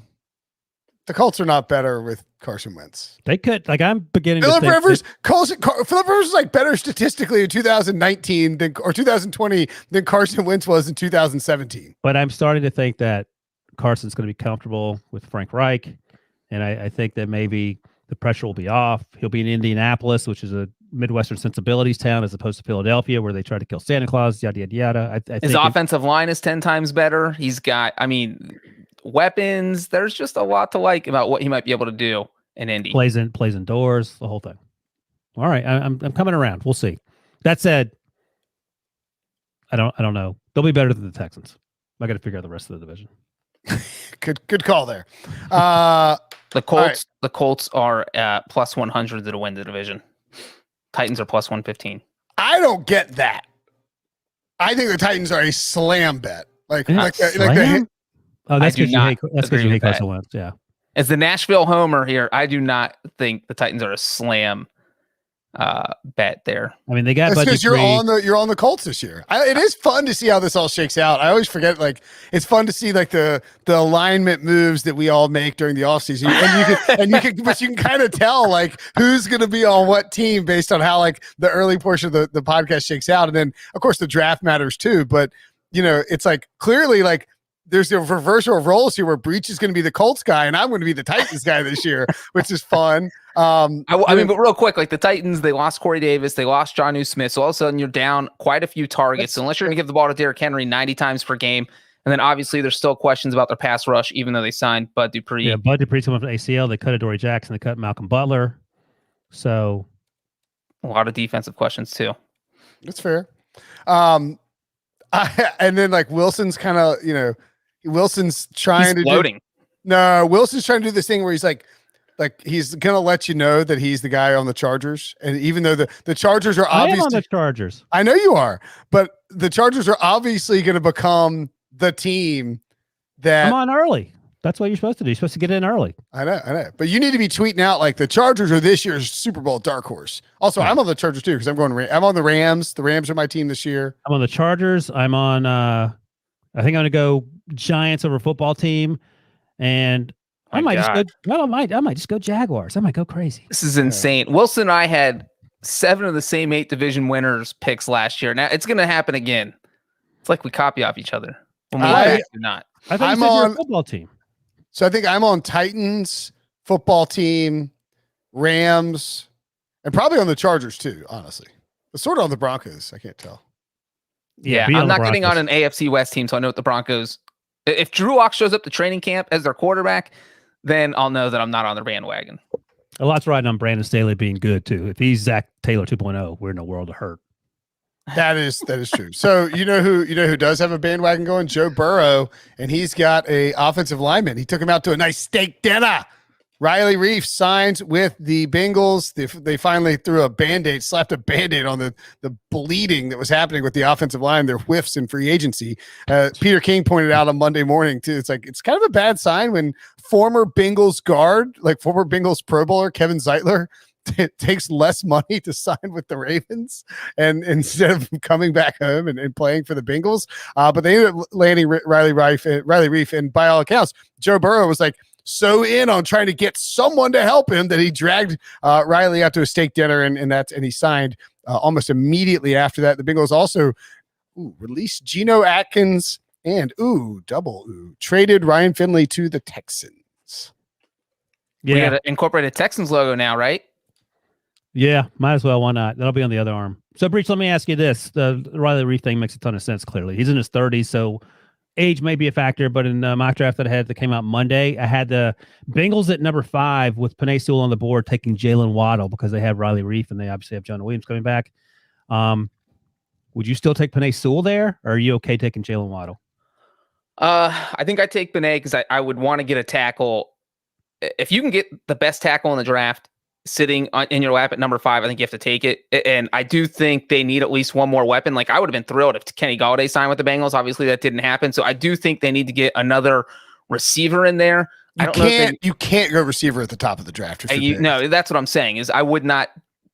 Colts are not better with Carson Wentz. They could, like, I'm beginning Phillip to think Rivers. Phillip Rivers is like better statistically in 2019 or 2020 than Carson Wentz was in 2017. But I'm starting to think that Carson's going to be comfortable with Frank Reich, and I think that maybe the pressure will be off. He'll be in Indianapolis, which is a Midwestern sensibilities town, as opposed to Philadelphia, where they try to kill Santa Claus. Yada yada yada. His offensive line is 10 times better. He's got, weapons. There's just a lot to like about what he might be able to do in Indy. Plays indoors, the whole thing. All right, I'm coming around. We'll see. That said, I don't know. They'll be better than the Texans. I got to figure out the rest of the division. Good call there. The Colts are at plus 100 to win the division. Titans are plus 115. I don't get that. I think the Titans are a slam bet. That's because you hate Carson Wentz. Yeah. As the Nashville homer here, I do not think the Titans are a slam bet there. I mean, they got because you're on the Colts this year. It is fun to see how this all shakes out. I always forget, it's fun to see the alignment moves that we all make during the offseason. But you can kind of tell who's going to be on what team based on how the early portion of the podcast shakes out. And then of course the draft matters too, but it's clearly there's a reversal of roles here where Breech is going to be the Colts guy and I'm going to be the Titans guy this year, which is fun. But real quick, the Titans, they lost Corey Davis, they lost JuJu Smith. So all of a sudden you're down quite a few targets. So unless you're going to give the ball to Derrick Henry 90 times per game. And then obviously there's still questions about their pass rush, even though they signed Bud Dupree. Yeah, Bud Dupree's coming from ACL. They cut Adoree Jackson. They cut Malcolm Butler. So a lot of defensive questions too. That's fair. And then Wilson's kind of, Wilson's trying to floating. Wilson's trying to do this thing where he's he's gonna let you know that he's the guy on the Chargers, and even though the Chargers are obviously on the Chargers, I know you are, but the Chargers are obviously going to become the team that I'm on early. That's what you're supposed to do. You're supposed to get in early. I know. But you need to be tweeting out like the Chargers are this year's Super Bowl dark horse. Also, I'm on the Chargers too because I'm on the Rams. The Rams are my team this year. I'm on the Chargers. I'm on. I think I'm going to go Giants over football team, and I might just go Jaguars. I might go crazy. This is insane. Wilson and I had 7 of the same 8 division winners picks last year. Now it's going to happen again. It's like we copy off each other. When we not. I thought you said you're a football team. So I think I'm on Titans, football team, Rams, and probably on the Chargers too, honestly. But sort of on the Broncos. I can't tell. Yeah, I'm not getting on an AFC West team, so I know what the Broncos. If Drew Lock shows up to training camp as their quarterback, then I'll know that I'm not on their bandwagon. A lot's riding on Brandon Staley being good too. If he's Zach Taylor 2.0, we're in a world of hurt. That is true. So you know who does have a bandwagon going? Joe Burrow, and he's got a offensive lineman. He took him out to a nice steak dinner. Riley Reef signs with the Bengals. They finally slapped a Band-Aid on the bleeding that was happening with the offensive line, their whiffs in free agency. Peter King pointed out on Monday morning too. It's like it's kind of a bad sign when former Bengals guard, like former Bengals Pro Bowler Kevin Zeitler, takes less money to sign with the Ravens and instead of coming back home and playing for the Bengals. But they ended up landing Riley Reef. And by all accounts, Joe Burrow was like so in on trying to get someone to help him that he dragged Riley out to a steak dinner and he signed almost immediately after that. The Bengals also released Geno Atkins and traded Ryan Finley to the Texans. Yeah. We got to incorporate a Texans logo now, right? Yeah, might as well. Why not? That'll be on the other arm. So, Breech, let me ask you this. The Riley Reef thing makes a ton of sense, clearly. He's in his 30s, so age may be a factor, but in the mock draft that came out Monday, I had the Bengals at number 5 with Penei Sewell on the board taking Jalen Waddle because they have Riley Reef and they obviously have Jonah Williams coming back. Would you still take Penei Sewell there, or are you okay taking Jalen Waddle? I think I take Penei because I would want to get a tackle. If you can get the best tackle in the draft sitting in your lap at number 5, I think you have to take it. And I do think they need at least one more weapon. Like I would have been thrilled if Kenny Gallaudet signed with the Bengals. Obviously that didn't happen. So I do think they need to get another receiver in there. You can't go receiver at the top of the draft. No, that's what I'm saying is I would not,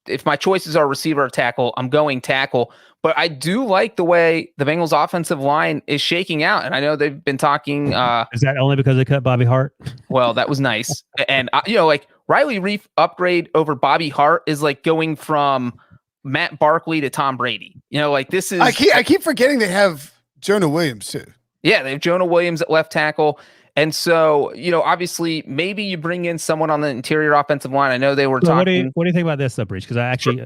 if my choices are receiver or tackle, I'm going tackle. But I do like the way the Bengals offensive line is shaking out. And I know they've been talking. Is that only because they cut Bobby Hart? Well, that was nice. And, like Riley Reef upgrade over Bobby Hart is like going from Matt Barkley to Tom Brady. This is. I keep forgetting they have Jonah Williams too. Yeah, they have Jonah Williams at left tackle. And so, obviously, maybe you bring in someone on the interior offensive line. I know they were talking. What do you think about this, though, Breech? Because I actually.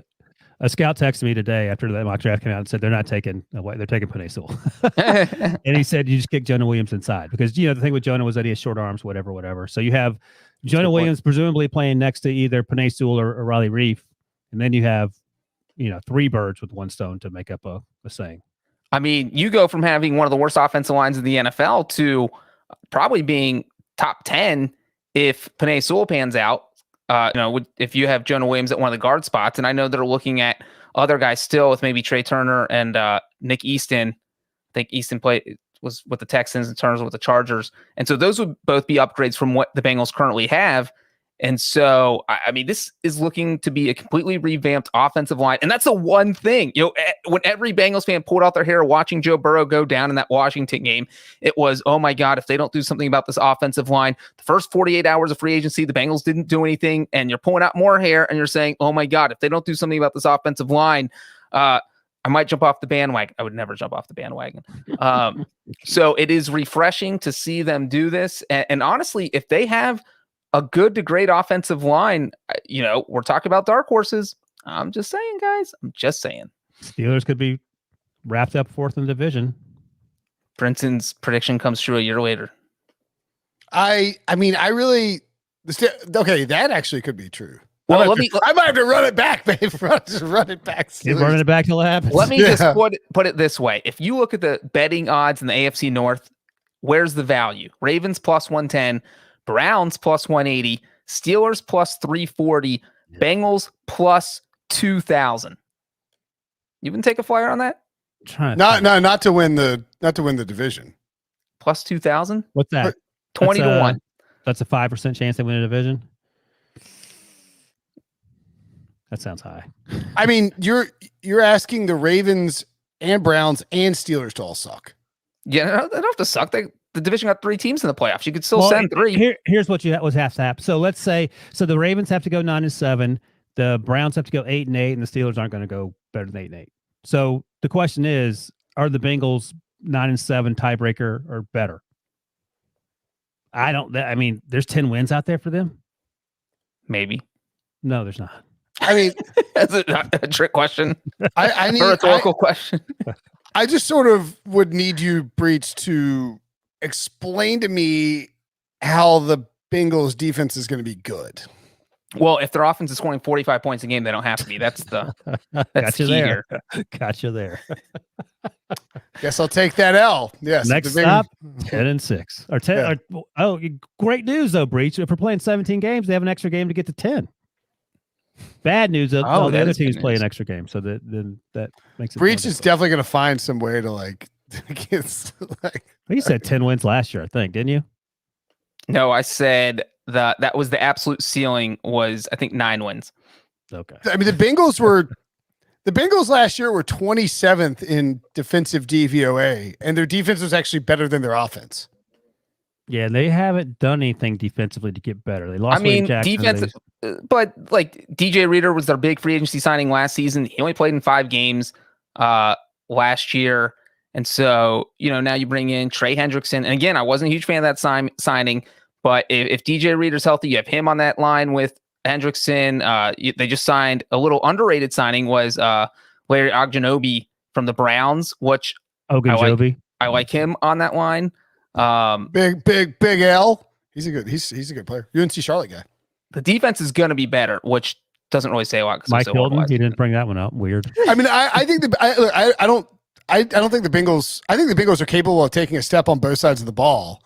A scout texted me today after that mock draft came out and said they're taking Penei Sewell. And he said you just kick Jonah Williams inside because the thing with Jonah was that he has short arms, whatever. So you have Jonah Williams presumably playing next to either Penei Sewell or Riley Reef, and then you have 3 birds with one stone to make up a saying. I mean, you go from having one of the worst offensive lines in the NFL to probably being top 10 if Penei Sewell pans out. If you have Jonah Williams at one of the guard spots, and I know they're looking at other guys still with maybe Trey Turner and Nick Easton. I think Easton was with the Texans and Turner with the Chargers. And so those would both be upgrades from what the Bengals currently have. And so, I mean, this is looking to be a completely revamped offensive line. And that's the one thing, when every Bengals fan pulled out their hair watching Joe Burrow go down in that Washington game, it was, oh my God, if they don't do something about this offensive line, the first 48 hours of free agency, the Bengals didn't do anything. And you're pulling out more hair and you're saying, oh my God, if they don't do something about this offensive line, I might jump off the bandwagon. I would never jump off the bandwagon. So it is refreshing to see them do this. And honestly, if they have a good to great offensive line, we're talking about dark horses. I'm just saying, guys. I'm just saying. Steelers could be wrapped up 4th in the division. Brinson's prediction comes true a year later. Okay, that actually could be true. Well, I might have to run it back, babe. Just run it back. Keep running it back till it happens. Let me just put it this way. If you look at the betting odds in the AFC North, where's the value? Ravens plus 110, Browns plus 180, Steelers plus 340, Bengals plus 2,000. You can take a flyer on that? Not to win the division. Plus 2,000? What's that? 20-1. That's a 5% chance they win a division. That sounds high. I mean, you're asking the Ravens and Browns and Steelers to all suck. Yeah, they don't have to suck. The division got 3 teams in the playoffs. You could still send 3. Here's what has to happen. So let's say the Ravens have to go 9-7, the Browns have to go 8-8, and the Steelers aren't going to go better than 8-8. So the question is, are the Bengals 9-7 tiebreaker or better? I mean, there's 10 wins out there for them. Maybe. No, there's not. I mean, that's a trick question. I need a rhetorical question. I just sort of would need you, Breech, to explain to me how the Bengals defense is going to be good. Well, if their offense is scoring 45 points a game, they don't have to be. That's the gotcha key here. Gotcha there. Guess I'll take that L. Yes. Next stop, 10-6 or 10. Yeah. Great news though, Breech. If we're playing 17 games, they have an extra game to get to 10. Bad news. The other teams play an extra game, so that makes it. Breech is definitely going to find some way to you said 10 wins last year, I think, didn't you? No, I said that was the absolute ceiling. Was I think 9 wins. Okay. I mean, the Bengals last year were 27th in defensive DVOA, and their defense was actually better than their offense. Yeah, they haven't done anything defensively to get better. They lost. Defense, but like DJ Reader was their big free agency signing last season. He only played in 5 games last year, and so now you bring in Trey Hendrickson. And again, I wasn't a huge fan of that signing, but if DJ Reader's healthy, you have him on that line with Hendrickson. They just signed a little underrated signing was Larry Ogunjobi from the Browns, which I like him on that line. Big L. He's a good player. UNC Charlotte guy. The defense is going to be better, which doesn't really say a lot. Mike Hilton, he didn't bring that one up. Weird. I mean, I think I don't think the Bengals. I think the Bengals are capable of taking a step on both sides of the ball,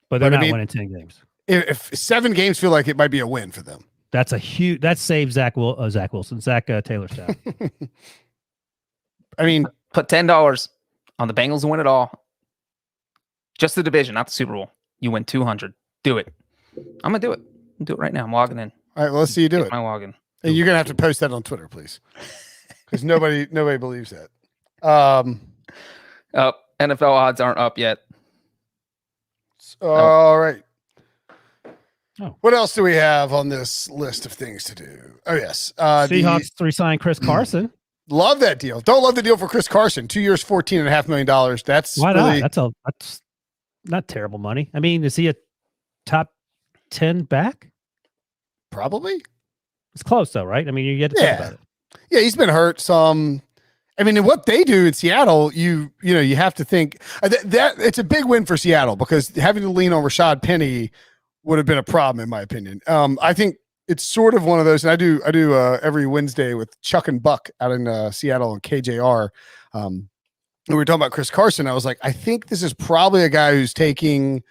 but they're not winning 10 games. If 7 games feel like it might be a win for them, that saves Zach Wilson, Taylor staff. I mean, put $10 on the Bengals to win it all. Just the division, not the Super Bowl. You win 200. Do it. I'm gonna do it. Do it right now. I'm logging in. All right, well, let's see you do it. My login. And you're gonna have to post that on Twitter, please, because nobody believes that. NFL odds aren't up yet. All right. Oh. What else do we have on this list of things to do? Oh yes, Seahawks re-signed Chris Carson. Love that deal. Don't love the deal for Chris Carson. 2 years, $14.5 million. That's why not? That's not terrible money. I mean, is he a top 10 back? Probably. It's close though, right? I mean, you get to think about it. Yeah, he's been hurt some. I mean, what they do in Seattle, you have to think that it's a big win for Seattle because having to lean on Rashad Penny would have been a problem in my opinion. I think it's sort of one of those, and I do every Wednesday with Chuck and Buck out in Seattle and KJR. We were talking about Chris Carson. I was like, I think this is probably a guy who's taking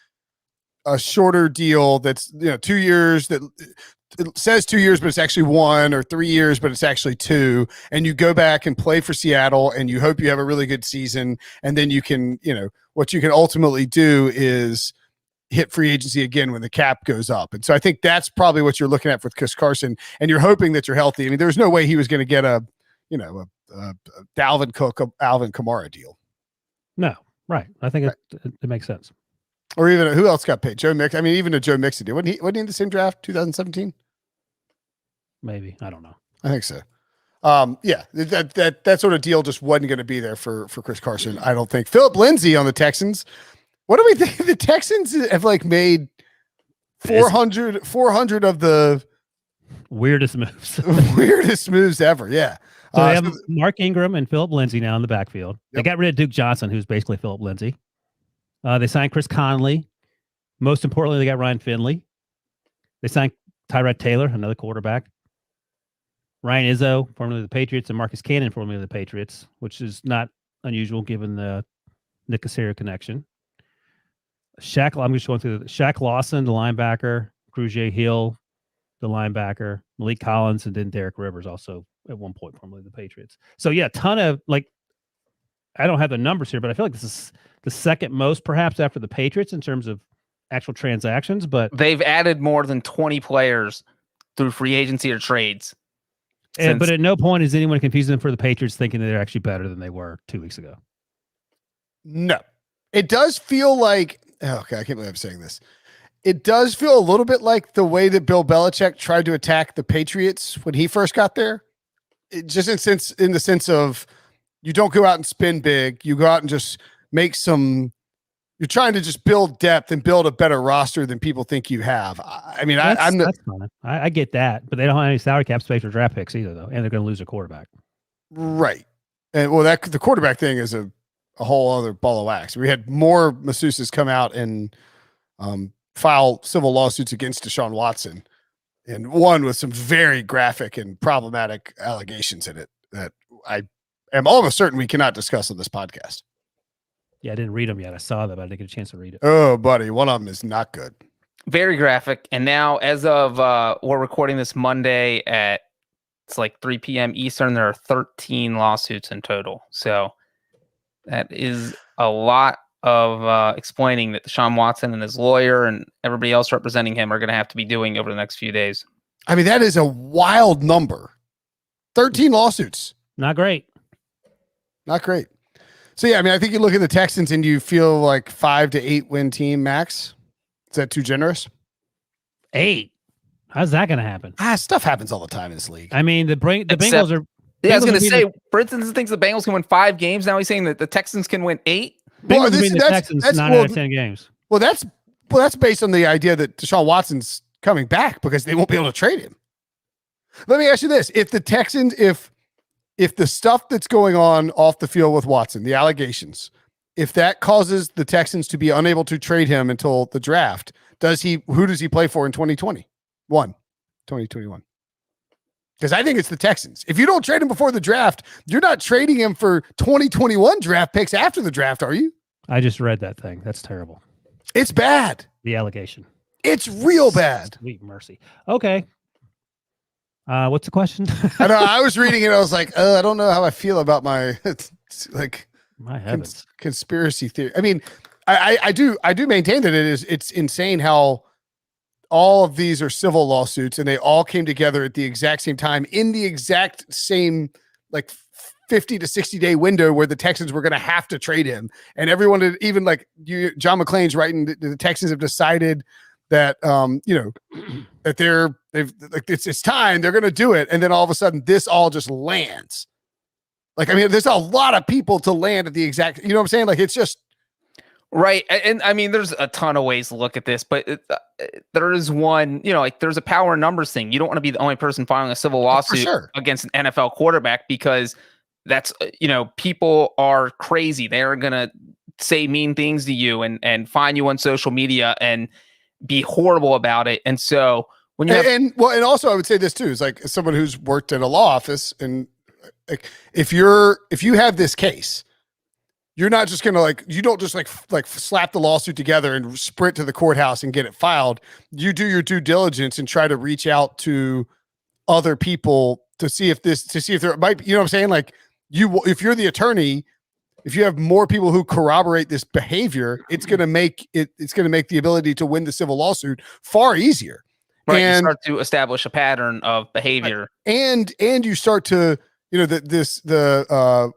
a shorter deal that's 2 years that it says 2 years, but it's actually 1, or 3 years, but it's actually 2. And you go back and play for Seattle and you hope you have a really good season. And then you can, what you can ultimately do is hit free agency again when the cap goes up. And so I think that's probably what you're looking at with Chris Carson, and you're hoping that you're healthy. I mean, there's no way he was going to get a Dalvin Cook, Alvin Kamara deal. No, right. I think it makes sense. Or even who else got paid? Joe Mixon. I mean, even a Joe Mixon deal. Wasn't he in the same draft, 2017? Maybe. I don't know. I think so. Yeah, that sort of deal just wasn't going to be there for Chris Carson, I don't think. Philip Lindsay on the Texans. What do we think? The Texans have made 400 of the weirdest moves ever. Yeah. So they have Mark Ingram and Philip Lindsay now in the backfield. Yep. They got rid of Duke Johnson, who's basically Philip Lindsay. They signed Chris Conley. Most importantly, they got Ryan Finley. They signed Tyrod Taylor, another quarterback. Ryan Izzo, formerly of the Patriots, and Marcus Cannon, formerly of the Patriots, which is not unusual given the Nick Casario connection. I'm just going through Shaq Lawson, the linebacker, Cruzier Hill, the linebacker, Malik Collins, and then Derek Rivers, also at one point formerly of the Patriots. So yeah, ton of I don't have the numbers here, but I feel like this is the second most perhaps after the Patriots in terms of actual transactions, but they've added more than 20 players through free agency or trades. But at no point is anyone confusing them for the Patriots thinking that they're actually better than they were 2 weeks ago. No, it does feel like, okay, I can't believe I'm saying this. It does feel a little bit like the way that Bill Belichick tried to attack the Patriots when he first got there. Just in the sense of, you don't go out and spin big. You go out and just make some. You're trying to just build depth and build a better roster than people think you have. I mean, that's fine. I get that, but they don't have any salary cap space for draft picks either, though, and they're going to lose a quarterback. Right, and well, the quarterback thing is a whole other ball of wax. We had more masseuses come out and file civil lawsuits against Deshaun Watson, and one with some very graphic and problematic allegations in it that I am almost certain we cannot discuss on this podcast. Yeah, I didn't read them yet. I saw them, but I didn't get a chance to read it. Oh, buddy, one of them is not good. Very graphic. And now, as of we're recording this Monday at it's like 3 p.m. Eastern, there are 13 lawsuits in total. So that is a lot of explaining that Deshaun Watson and his lawyer and everybody else representing him are going to have to be doing over the next few days. I mean, that is a wild number. 13 lawsuits. Not great. Not great. So, yeah, I mean, I think you look at the Texans and you feel like 5 to 8 win team max. Is that too generous? 8. How's that going to happen? Stuff happens all the time in this league. I mean, the Bengals are. Yeah, I was going to say, Brinson thinks the Bengals can win 5 games. Now he's saying that the Texans can win 8. Bengals beat the Texans 9 out of 10 games. Well, that's based on the idea that Deshaun Watson's coming back because they won't be able to trade him. Let me ask you this: if the Texans, if the stuff that's going on off the field with Watson, the allegations, if that causes the Texans to be unable to trade him until the draft, who does he play for in 2021? Because I think it's the Texans. If you don't trade him before the draft, you're not trading him for 2021 draft picks after the draft, are you? I just read that thing. That's terrible. It's bad. The allegation. It's real bad. Sweet mercy. Okay. What's the question? I know. I was reading it. I was like, I don't know how I feel about my my heavens conspiracy theory. I mean, I do maintain that it's insane how all of these are civil lawsuits and they all came together at the exact same time in the exact same like 50 to 60 day window where the Texans were going to have to trade him. And everyone, even like John McClain's writing, the Texans have decided that, that it's time, they're going to do it. And then all of a sudden this all just lands. Like, I mean, there's a lot of people to land at the exact, you know what I'm saying? Like, it's just, right. And I mean, there's a ton of ways to look at this, but there is one, like there's a power numbers thing. You don't want to be the only person filing a civil lawsuit against an NFL quarterback because that's, people are crazy. They're going to say mean things to you and find you on social media and be horrible about it. And so when you and also I would say this too, is like as someone who's worked at a law office, and like, if you have this case, you're not just going to you don't just like slap the lawsuit together and sprint to the courthouse and get it filed. You do your due diligence and try to reach out to other people to see if there might be, you know what I'm saying? Like if you're the attorney, if you have more people who corroborate this behavior, it's going to make the ability to win the civil lawsuit far easier. Right, and you start to establish a pattern of behavior. And you start to, the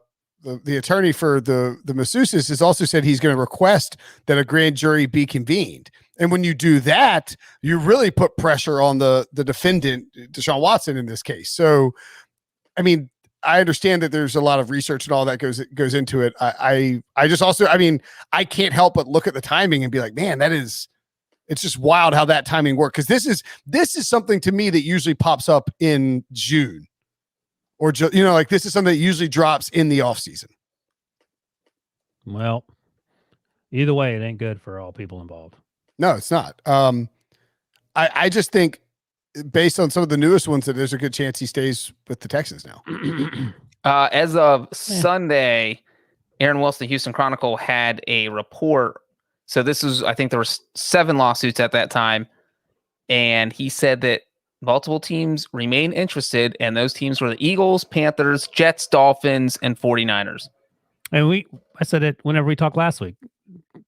attorney for the masseuses has also said he's going to request that a grand jury be convened. And when you do that, you really put pressure on the defendant, Deshaun Watson, in this case. So, I mean, I understand that there's a lot of research and all that goes into it. I just also, I mean, I can't help but look at the timing and be like, man, it's just wild how that timing worked. Because this is something to me that usually pops up in June. Or, this is something that usually drops in the off season. Well, either way, it ain't good for all people involved. No, it's not. I just think based on some of the newest ones that there's a good chance he stays with the Texans now. As of Sunday, Aaron Wilson, Houston Chronicle, had a report. So I think there were 7 lawsuits at that time. And he said that multiple teams remain interested, and those teams were the Eagles, Panthers, Jets, Dolphins, and 49ers. And I said it whenever we talked last week.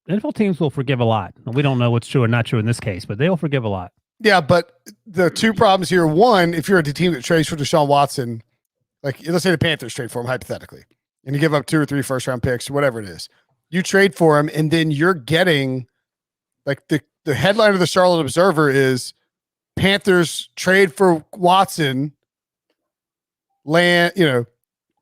NFL teams will forgive a lot. We don't know what's true or not true in this case, but they'll forgive a lot. Yeah, but the two problems here. One, if you're a team that trades for Deshaun Watson, like let's say the Panthers trade for him hypothetically, and you give up 2 or 3 first-round picks, whatever it is, you trade for him, and then you're getting like the headline of the Charlotte Observer is Panthers trade for Watson,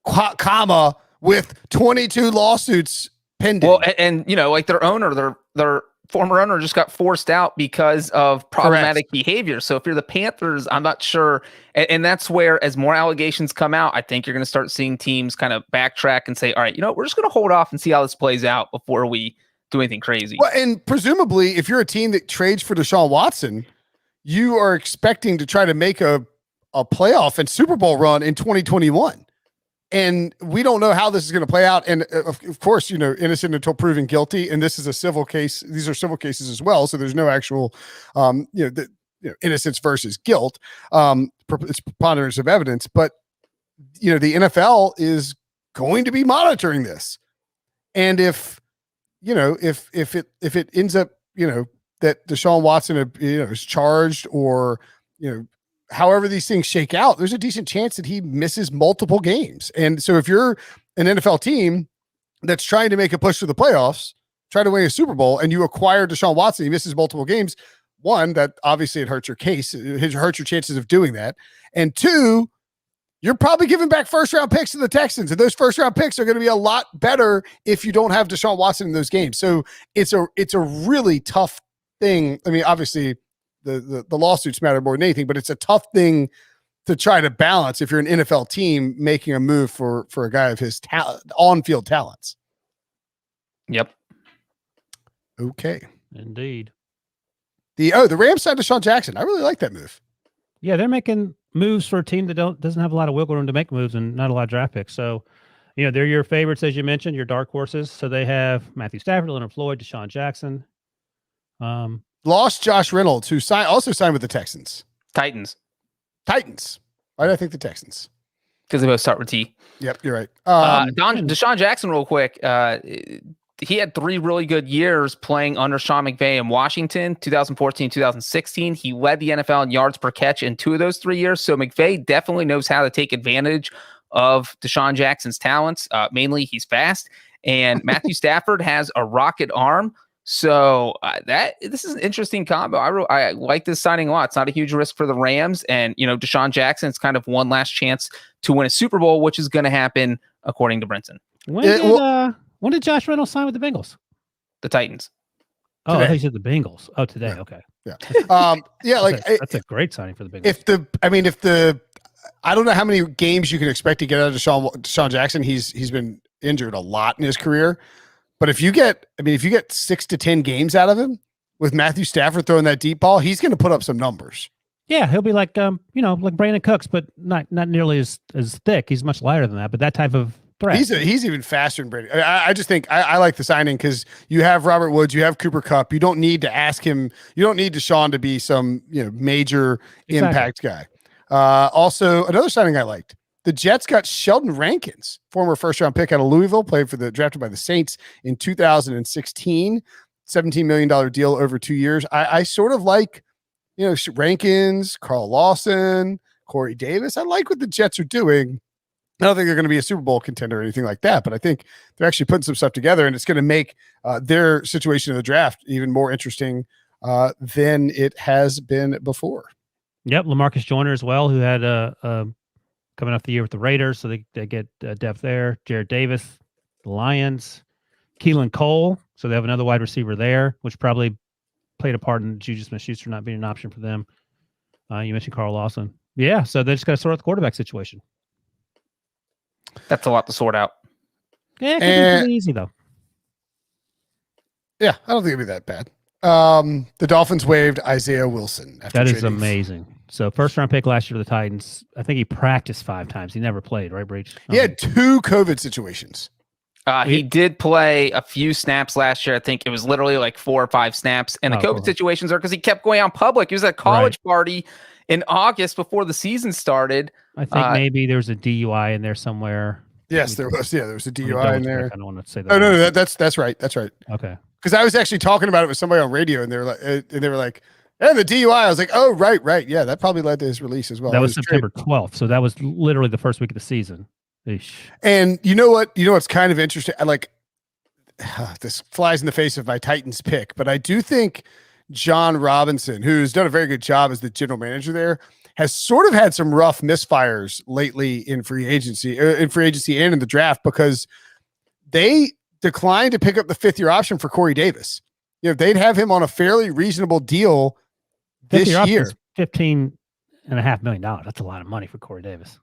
comma with 22 lawsuits pending. Well, and like their owner, their former owner just got forced out because of problematic behavior. So if you're the Panthers, I'm not sure. And that's where, as more allegations come out, I think you're going to start seeing teams kind of backtrack and say, all right, we're just going to hold off and see how this plays out before we do anything crazy. Well, and presumably, if you're a team that trades for Deshaun Watson, you are expecting to try to make a playoff and Super Bowl run in 2021. And we don't know how this is going to play out. And of course, innocent until proven guilty. And this is a civil case. These are civil cases as well. So there's no actual, innocence versus guilt. It's preponderance of evidence. But, the NFL is going to be monitoring this. And if it ends up, that Deshaun Watson, is charged or, however these things shake out, there's a decent chance that he misses multiple games. And so if you're an NFL team that's trying to make a push to the playoffs, try to win a Super Bowl, and you acquire Deshaun Watson, he misses multiple games. One, that obviously it hurts your case. It hurts your chances of doing that. And two, you're probably giving back first-round picks to the Texans, and those first-round picks are going to be a lot better if you don't have Deshaun Watson in those games. So it's a really tough thing. I mean, obviously, the lawsuits matter more than anything, but it's a tough thing to try to balance if you're an NFL team making a move for a guy of his on-field talents. Yep. Okay. Indeed. The Rams signed Deshaun Jackson. I really like that move. Yeah, they're making moves for a team that doesn't have a lot of wiggle room to make moves and not a lot of draft picks. So, they're your favorites, as you mentioned, your dark horses. So they have Matthew Stafford, Leonard Floyd, Deshaun Jackson. Lost Josh Reynolds, who also signed with the Texans. Titans. Why did I think the Texans? Because they both start with T. Yep, you're right. Deshaun Jackson, real quick. He had 3 really good years playing under Sean McVay in Washington, 2014, 2016. He led the NFL in yards per catch in 2 of those 3 years. So McVay definitely knows how to take advantage of Deshaun Jackson's talents. Mainly, he's fast. And Matthew Stafford has a rocket arm. So this is an interesting combo. I like this signing a lot. It's not a huge risk for the Rams, and Deshaun Jackson. It's kind of one last chance to win a Super Bowl, which is going to happen according to Brinson. When did Josh Reynolds sign with the Bengals? The Titans. Oh, he said the Bengals. Oh, today. Yeah. Okay. Yeah. That's a great signing for the Bengals. I don't know how many games you can expect to get out of Deshaun Jackson. He's been injured a lot in his career. But if you get 6 to 10 games out of him with Matthew Stafford throwing that deep ball, he's going to put up some numbers. Yeah, he'll be like like Brandon Cooks, but not nearly as thick. He's much lighter than that, but that type of threat. He's even faster than Brady. I just think I like the signing because you have Robert Woods, you have Cooper Kupp. You don't need to ask him. You don't need Deshaun to be some major impact guy. Also, another signing I liked. The Jets got Sheldon Rankins, former first-round pick out of Louisville, drafted by the Saints in 2016, $17 million deal over 2 years. I sort of like, Rankins, Carl Lawson, Corey Davis. I like what the Jets are doing. I don't think they're going to be a Super Bowl contender or anything like that, but I think they're actually putting some stuff together, and it's going to make their situation in the draft even more interesting than it has been before. Yep, LaMarcus Joyner as well, who had coming off the year with the Raiders, so they get depth there. Jared Davis, the Lions, Keelan Cole, so they have another wide receiver there, which probably played a part in JuJu Smith-Schuster not being an option for them. You mentioned Carl Lawson. Yeah, so they just got to sort out the quarterback situation. That's a lot to sort out. Yeah, it could be pretty easy, though. Yeah, I don't think it'd be that bad. The Dolphins waived Isaiah Wilson. That is amazing. So first-round pick last year to the Titans. I think he practiced 5 times. He never played, right, Breech? He had 2 COVID situations. He did play a few snaps last year. I think it was literally like 4 or 5 snaps. And the COVID situations are because he kept going on public. He was at a college party in August before the season started. I think maybe there was a DUI in there somewhere. Yes, there was. Yeah, there was a DUI in there. I don't want to say that. Oh, no, that's right. That's right. Okay. because I was actually talking about it with somebody on radio, and they were like, and the DUI. I was like, oh, right, yeah, that probably led to his release as well. That was September 12th, so that was literally the first week of the season. Eesh. And you know what? What's kind of interesting? This flies in the face of my Titans pick, but I do think John Robinson, who's done a very good job as the general manager there, has sort of had some rough misfires lately in free agency and in the draft, because they declined to pick up the 5th-year option for Corey Davis. They'd have him on a fairly reasonable deal this year. $15.5 million. That's a lot of money for Corey Davis.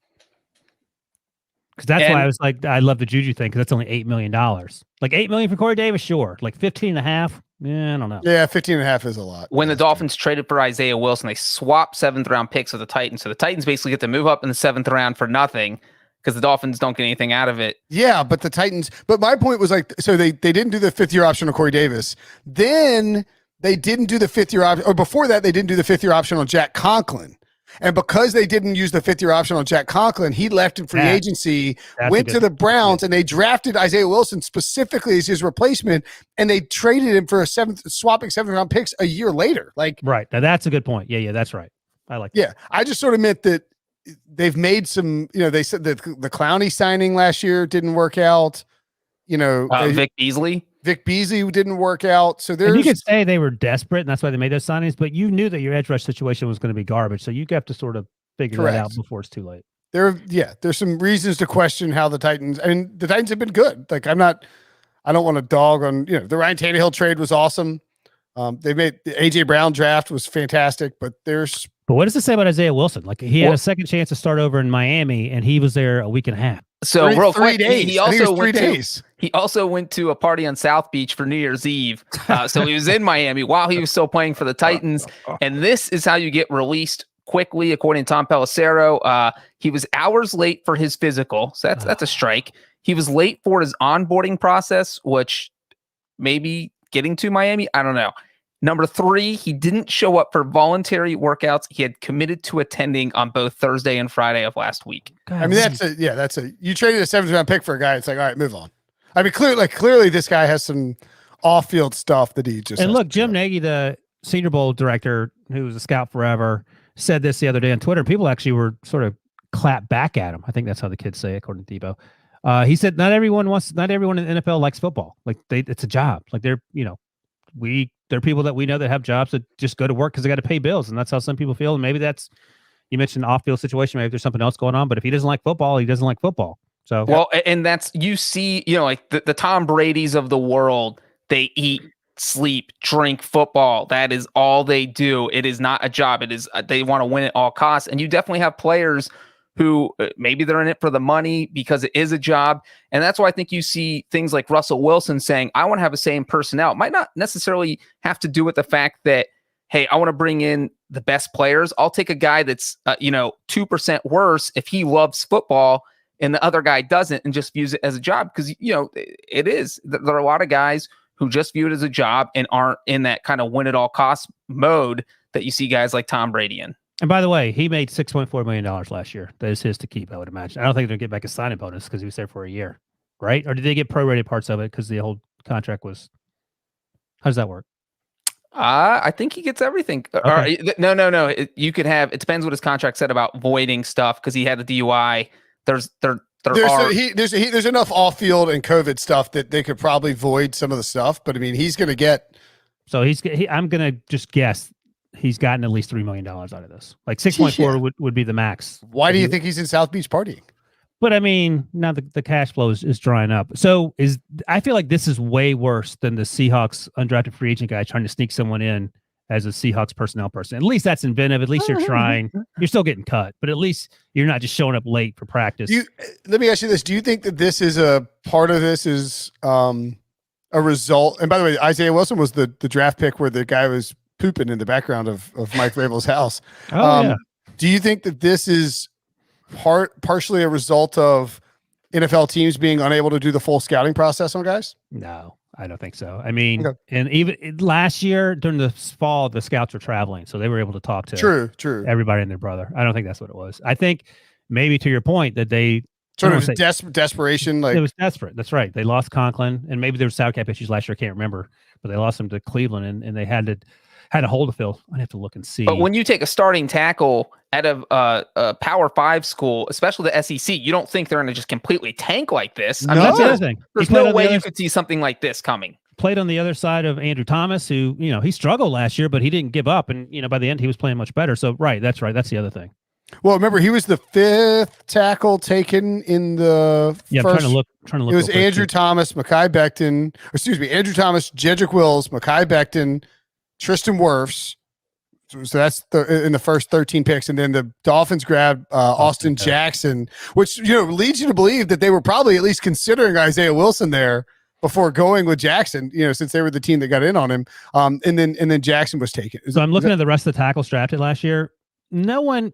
Because that's why I was like, I love the JuJu thing, because that's only $8 million. Like $8 million for Corey Davis, sure. Like 15.5, I don't know. Yeah, 15.5 is a lot. When the Dolphins traded for Isaiah Wilson, they swapped 7th-round picks with the Titans. So the Titans basically get to move up in the 7th round for nothing, because the Dolphins don't get anything out of it. Yeah, but the Titans. But my point was so they didn't do the 5th-year option on Corey Davis. Then they didn't do the 5th-year option, or before that, they didn't do the 5th-year option on Jack Conklin. And because they didn't use the 5th-year option on Jack Conklin, he left in free agency, went to the Browns, and they drafted Isaiah Wilson specifically as his replacement, and they traded him for swapping 7th-round picks a year later. Right. Now that's a good point. Yeah, that's right. I like that. Yeah, I just sort of meant that they've made some, they said that the Clowney signing last year didn't work out. Vic Beasley didn't work out. So and you could say they were desperate, and that's why they made those signings, but you knew that your edge rush situation was going to be garbage. So you have to sort of figure that out before it's too late. There's some reasons to question how the Titans have been good. Like I don't want to dog on, the Ryan Tannehill trade was awesome. They made the AJ Brown draft was fantastic, but what does it say about Isaiah Wilson? Like he had a second chance to start over in Miami, and he was there a week and a half. So real quick, 3 days. He also went to a party on South Beach for New Year's Eve. So he was in Miami while he was still playing for the Titans. And this is how you get released quickly, according to Tom Pelissero. He was hours late for his physical. So that's a strike. He was late for his onboarding process, which maybe getting to Miami, I don't know. Number 3, he didn't show up for voluntary workouts he had committed to attending on both Thursday and Friday of last week. God, I mean, you traded a 7th-round pick for a guy. It's like, all right, move on. I mean, clearly this guy has some off-field stuff that he just. And look, Jim Nagy, the Senior Bowl director, who was a scout forever, said this the other day on Twitter. People actually were sort of clap back at him. I think that's how the kids say it, according to Debo. He said, not everyone in the NFL likes football. Like it's a job. Like there are people that we know that have jobs that just go to work because they got to pay bills, and that's how some people feel. And maybe you mentioned off-field situation. Maybe there's something else going on. But if he doesn't like football, he doesn't like football. So and that's like the Tom Brady's of the world. They eat, sleep, drink football. That is all they do. It is not a job. It is they want to win at all costs. And you definitely have players who maybe they're in it for the money because it is a job. And that's why I think you see things like Russell Wilson saying, I want to have a say in personnel. It might not necessarily have to do with the fact that, hey, I want to bring in the best players. I'll take a guy that's, 2% worse if he loves football and the other guy doesn't and just views it as a job. Because, it is. There are a lot of guys who just view it as a job and aren't in that kind of win at all costs mode that you see guys like Tom Brady in. And by the way, he made $6.4 million last year. That is his to keep, I would imagine. I don't think they're going to get back a signing bonus because he was there for a year, right? Or did they get prorated parts of it because the whole contract was... How does that work? I think he gets everything. Okay. No. You could have... It depends what his contract said about voiding stuff because he had a DUI. There's enough off-field and COVID stuff that they could probably void some of the stuff. But I mean, he's going to get... So I'm going to just guess... He's gotten at least $3 million out of this. Like 6.4 would be the max. Why do you think he's in South Beach partying? But I mean, now the cash flow is drying up. So I feel like this is way worse than the Seahawks undrafted free agent guy trying to sneak someone in as a Seahawks personnel person. At least that's inventive. At least you're trying. You're still getting cut, but at least you're not just showing up late for practice. Let me ask you this. Do you think that this is a part of this is a result? And by the way, Isaiah Wilson was the draft pick where the guy was pooping in the background of Mike Vrabel's house. Yeah. Do you think that this is partially a result of NFL teams being unable to do the full scouting process on guys? No, I don't think so. I mean, and even last year during the fall, the scouts were traveling, so they were able to talk to true everybody and their brother. I don't think that's what it was. I think maybe to your point that they Sort of desperation. Like it was desperate. That's right. They lost Conklin, and maybe there was salary cap issues last year. I can't remember, but they lost him to Cleveland, and they had to hold to fill. I'd have to look and see. But when you take a starting tackle out of a Power 5 school, especially the SEC, you don't think they're going to just completely tank like this. I mean, that's the other thing. There's no way you could see something like this coming. Played on the other side of Andrew Thomas, who, he struggled last year, but he didn't give up. And, by the end, he was playing much better. So, That's the other thing. Well, remember, he was the 5th tackle taken in the first. I'm trying to look. It was Andrew Thomas, Andrew Thomas, Jedrick Wills, Mekhi Becton, Tristan Wirfs. So that's in the first 13 picks. And then the Dolphins grabbed Austin Jackson, which, leads you to believe that they were probably at least considering Isaiah Wilson there before going with Jackson, since they were the team that got in on him. And then Jackson was taken. So I'm looking at the rest of the tackles drafted last year. No one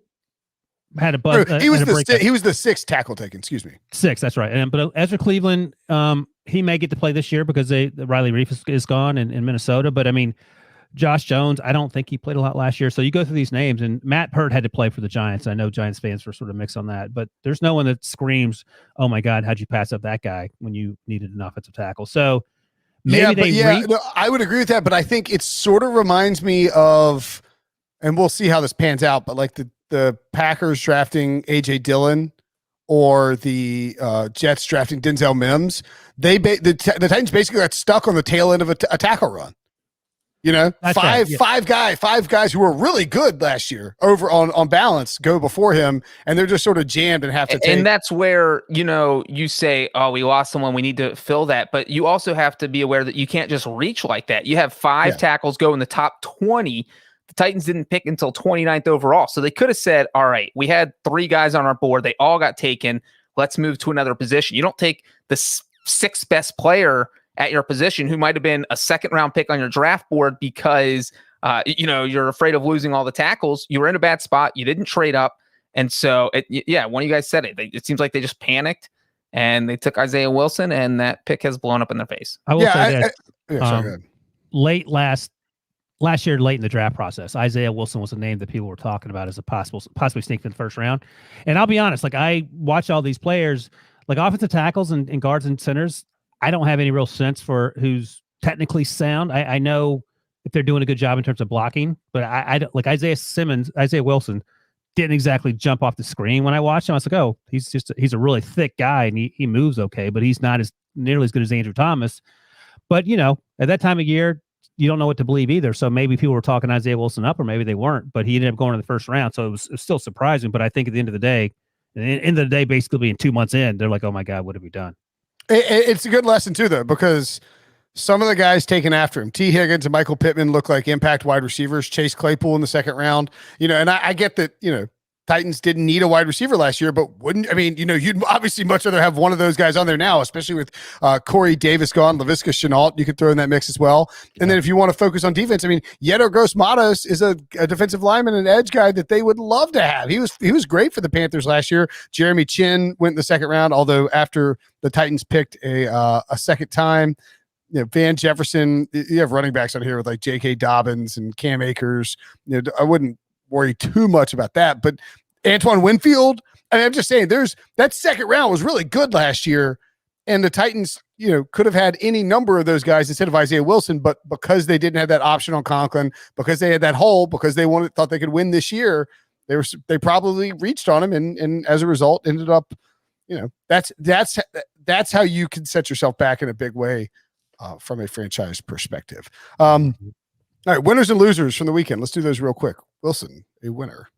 had a buzz. He was the 6th tackle taken. Excuse me. 6. That's right. But Ezra Cleveland, he may get to play this year because Riley Reef is gone in Minnesota. But I mean, Josh Jones, I don't think he played a lot last year. So you go through these names, and Matt Pert had to play for the Giants. I know Giants fans were sort of mixed on that, but there's no one that screams, "Oh my God, how'd you pass up that guy when you needed an offensive tackle?" So maybe I would agree with that, but I think it sort of reminds me of, and we'll see how this pans out, but like the Packers drafting AJ Dillon or the Jets drafting Denzel Mims. The Titans basically got stuck on the tail end of a tackle run. Five guys who were really good last year over on balance go before him, and they're just sort of jammed and have to take. And that's where, you say, oh, we lost someone, we need to fill that. But you also have to be aware that you can't just reach like that. You have 5 tackles go in the top 20. The Titans didn't pick until 29th overall. So they could have said, all right, we had 3 guys on our board. They all got taken. Let's move to another position. You don't take the 6th best player at your position who might have been a 2nd round pick on your draft board because, you're afraid of losing all the tackles. You were in a bad spot. You didn't trade up. And so, one of you guys said it. It seems like they just panicked and they took Isaiah Wilson, and that pick has blown up in their face. I will say that last year, late in the draft process, Isaiah Wilson was a name that people were talking about as a possibly sneak in the first round. And I'll be honest, like I watch all these players, like offensive tackles and guards and centers. I don't have any real sense for who's technically sound. I know if they're doing a good job in terms of blocking, but I don't like Isaiah Wilson didn't exactly jump off the screen when I watched him. I was like, oh, he's a really thick guy and he moves okay, but he's not nearly as good as Andrew Thomas. But at that time of year, you don't know what to believe either. So maybe people were talking Isaiah Wilson up, or maybe they weren't. But he ended up going in the first round, so it was still surprising. But I think at the end of the day, basically being 2 months in, they're like, oh my God, what have we done? It's a good lesson too, though, because some of the guys taken after him, T. Higgins and Michael Pittman, look like impact wide receivers. Chase Claypool in the 2nd round, and I get that, Titans didn't need a wide receiver last year, but you'd obviously much rather have one of those guys on there now, especially with Corey Davis gone, Laviska Shenault, you could throw in that mix as well. And then if you want to focus on defense, Yetur Gross-Matos is a defensive lineman and edge guy that they would love to have. He was great for the Panthers last year. Jeremy Chin went in the 2nd round, although after the Titans picked a second time, Van Jefferson, you have running backs on here with like J.K. Dobbins and Cam Akers. I wouldn't worry too much about that, but Antoine Winfield, I'm just saying that 2nd round was really good last year, and the Titans, could have had any number of those guys instead of Isaiah Wilson, but because they didn't have that option on Conklin, because they had that hole, because they thought they could win this year, they probably reached on him, and as a result ended up, that's how you can set yourself back in a big way from a franchise perspective. All right, winners and losers from the weekend. Let's do those real quick. Wilson, a winner.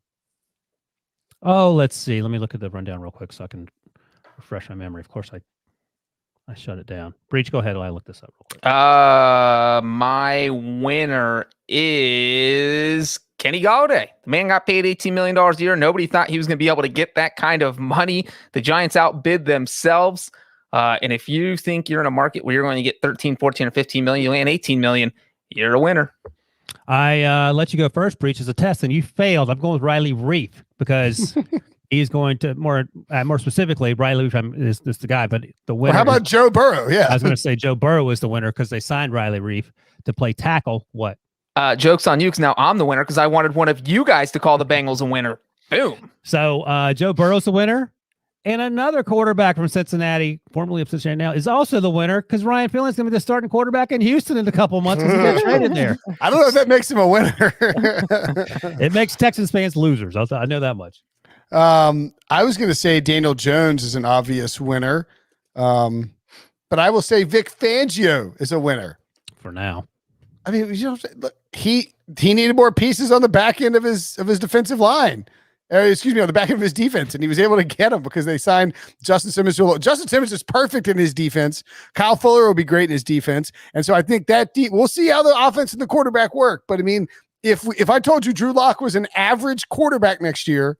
Oh, let's see. Let me look at the rundown real quick so I can refresh my memory. Of course, I shut it down. Breech, go ahead while I look this up real quick. My winner is Kenny Gallaudet. The man got paid $18 million a year. Nobody thought he was going to be able to get that kind of money. The Giants outbid themselves. And if you think you're in a market where you're going to get 13, 14, or 15 million, you land 18 million, you're a winner. I let you go first, Breech, as a test, and you failed. I'm going with Riley Reef because he's going to more specifically. Riley Reef is the guy, but the winner. Well, how about Joe Burrow? Yeah, I was going to say Joe Burrow was the winner because they signed Riley Reef to play tackle. What? Joke's on you because now I'm the winner because I wanted one of you guys to call the Bengals a winner. Boom. So Joe Burrow's the winner. And another quarterback from Cincinnati, formerly of Cincinnati now, is also the winner because Ryan Finley's going to be the starting quarterback in Houston in a couple of months because he got traded there. I don't know if that makes him a winner. It makes Texans fans losers. I know that much. I was going to say Daniel Jones is an obvious winner, but I will say Vic Fangio is a winner For now. I mean, look, he needed more pieces on the back end of his defensive line. Excuse me, on the back end of his defense, and he was able to get him because they signed Justin Simmons. Justin Simmons is perfect in his defense. Kyle Fuller will be great in his defense, and so I think that we'll see how the offense and the quarterback work. But I mean, if I told you Drew Lock was an average quarterback next year,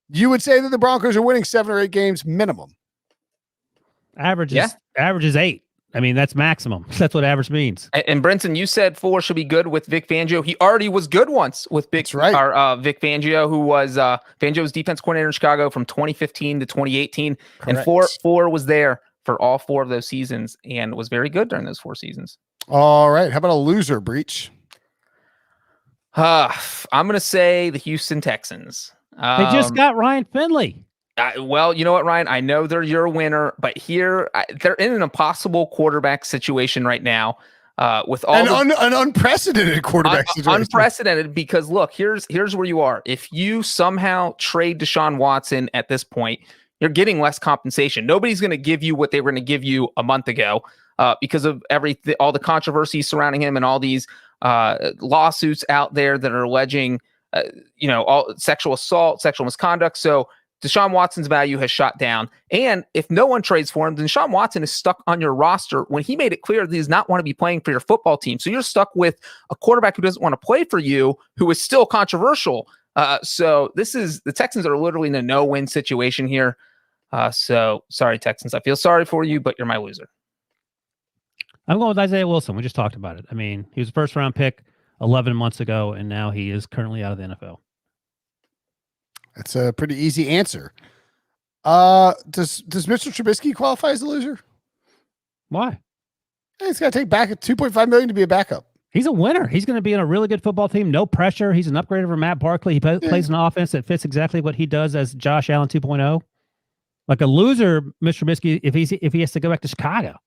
you would say that the Broncos are winning 7 or 8 games minimum. Average is 8. I mean, that's maximum. That's what average means. And Brinson, you said 4 should be good with Vic Fangio. He already was good once with Vic Fangio, who was Fangio's defense coordinator in Chicago from 2015 to 2018. Correct. And four was there for all 4 of those seasons and was very good during those 4 seasons. All right. How about a loser, Breech? I'm going to say the Houston Texans. They just got Ryan Finley. Well, you know what, Ryan? I know they're your winner, but here they're in an impossible quarterback situation right now. With all an unprecedented quarterback situation. Unprecedented because look, here's where you are. If you somehow trade Deshaun Watson at this point, you're getting less compensation. Nobody's going to give you what they were going to give you a month ago because of all the controversy surrounding him and all these lawsuits out there that are alleging, all sexual assault, sexual misconduct. So Deshaun Watson's value has shot down. And if no one trades for him, then Deshaun Watson is stuck on your roster when he made it clear that he does not want to be playing for your football team. So you're stuck with a quarterback who doesn't want to play for you, who is still controversial. So the Texans are literally in a no-win situation here. So sorry, Texans. I feel sorry for you, but you're my loser. I'm going with Isaiah Wilson. We just talked about it. I mean, he was a first-round pick 11 months ago, and now he is currently out of the NFL. That's a pretty easy answer. Does Mr. Trubisky qualify as a loser? Why? He's got to take back at $2.5 million to be a backup. He's a winner. He's going to be in a really good football team. No pressure. He's an upgrade over Matt Barkley. He plays an offense that fits exactly what he does as Josh Allen 2.0. Like a loser, Mr. Trubisky, if he has to go back to Chicago.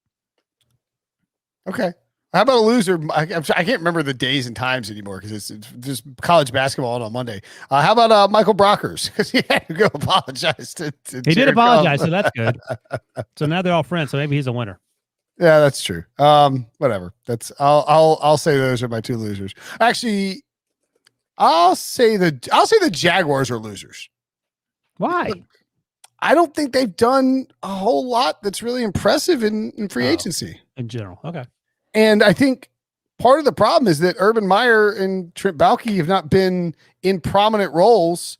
Okay. How about a loser? I can't remember the days and times anymore because it's just college basketball on Monday. How about Michael Brockers? Because he had to go apologize to He did apologize, so that's good. So now they're all friends, so maybe he's a winner. Yeah, that's true. Whatever. I'll say those are my 2 losers. Actually, I'll say the Jaguars are losers. Why? I don't think they've done a whole lot that's really impressive in free agency. In general. Okay. And I think part of the problem is that Urban Meyer and Trent Baalke have not been in prominent roles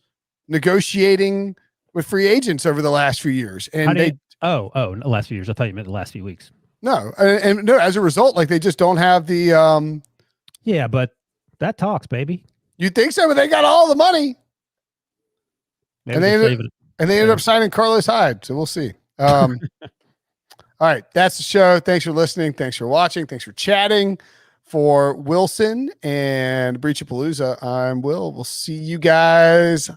negotiating with free agents over the last few years. And the last few years. I thought you meant the last few weeks. No, and no, as a result, like they just don't have the Yeah, but that talks, baby. You think so? But they got all the money. Maybe and they ended up signing Carlos Hyde. So we'll see. All right, that's the show. Thanks for listening. Thanks for watching. Thanks for chatting. For Wilson and Breechapalooza, I'm Will. We'll see you guys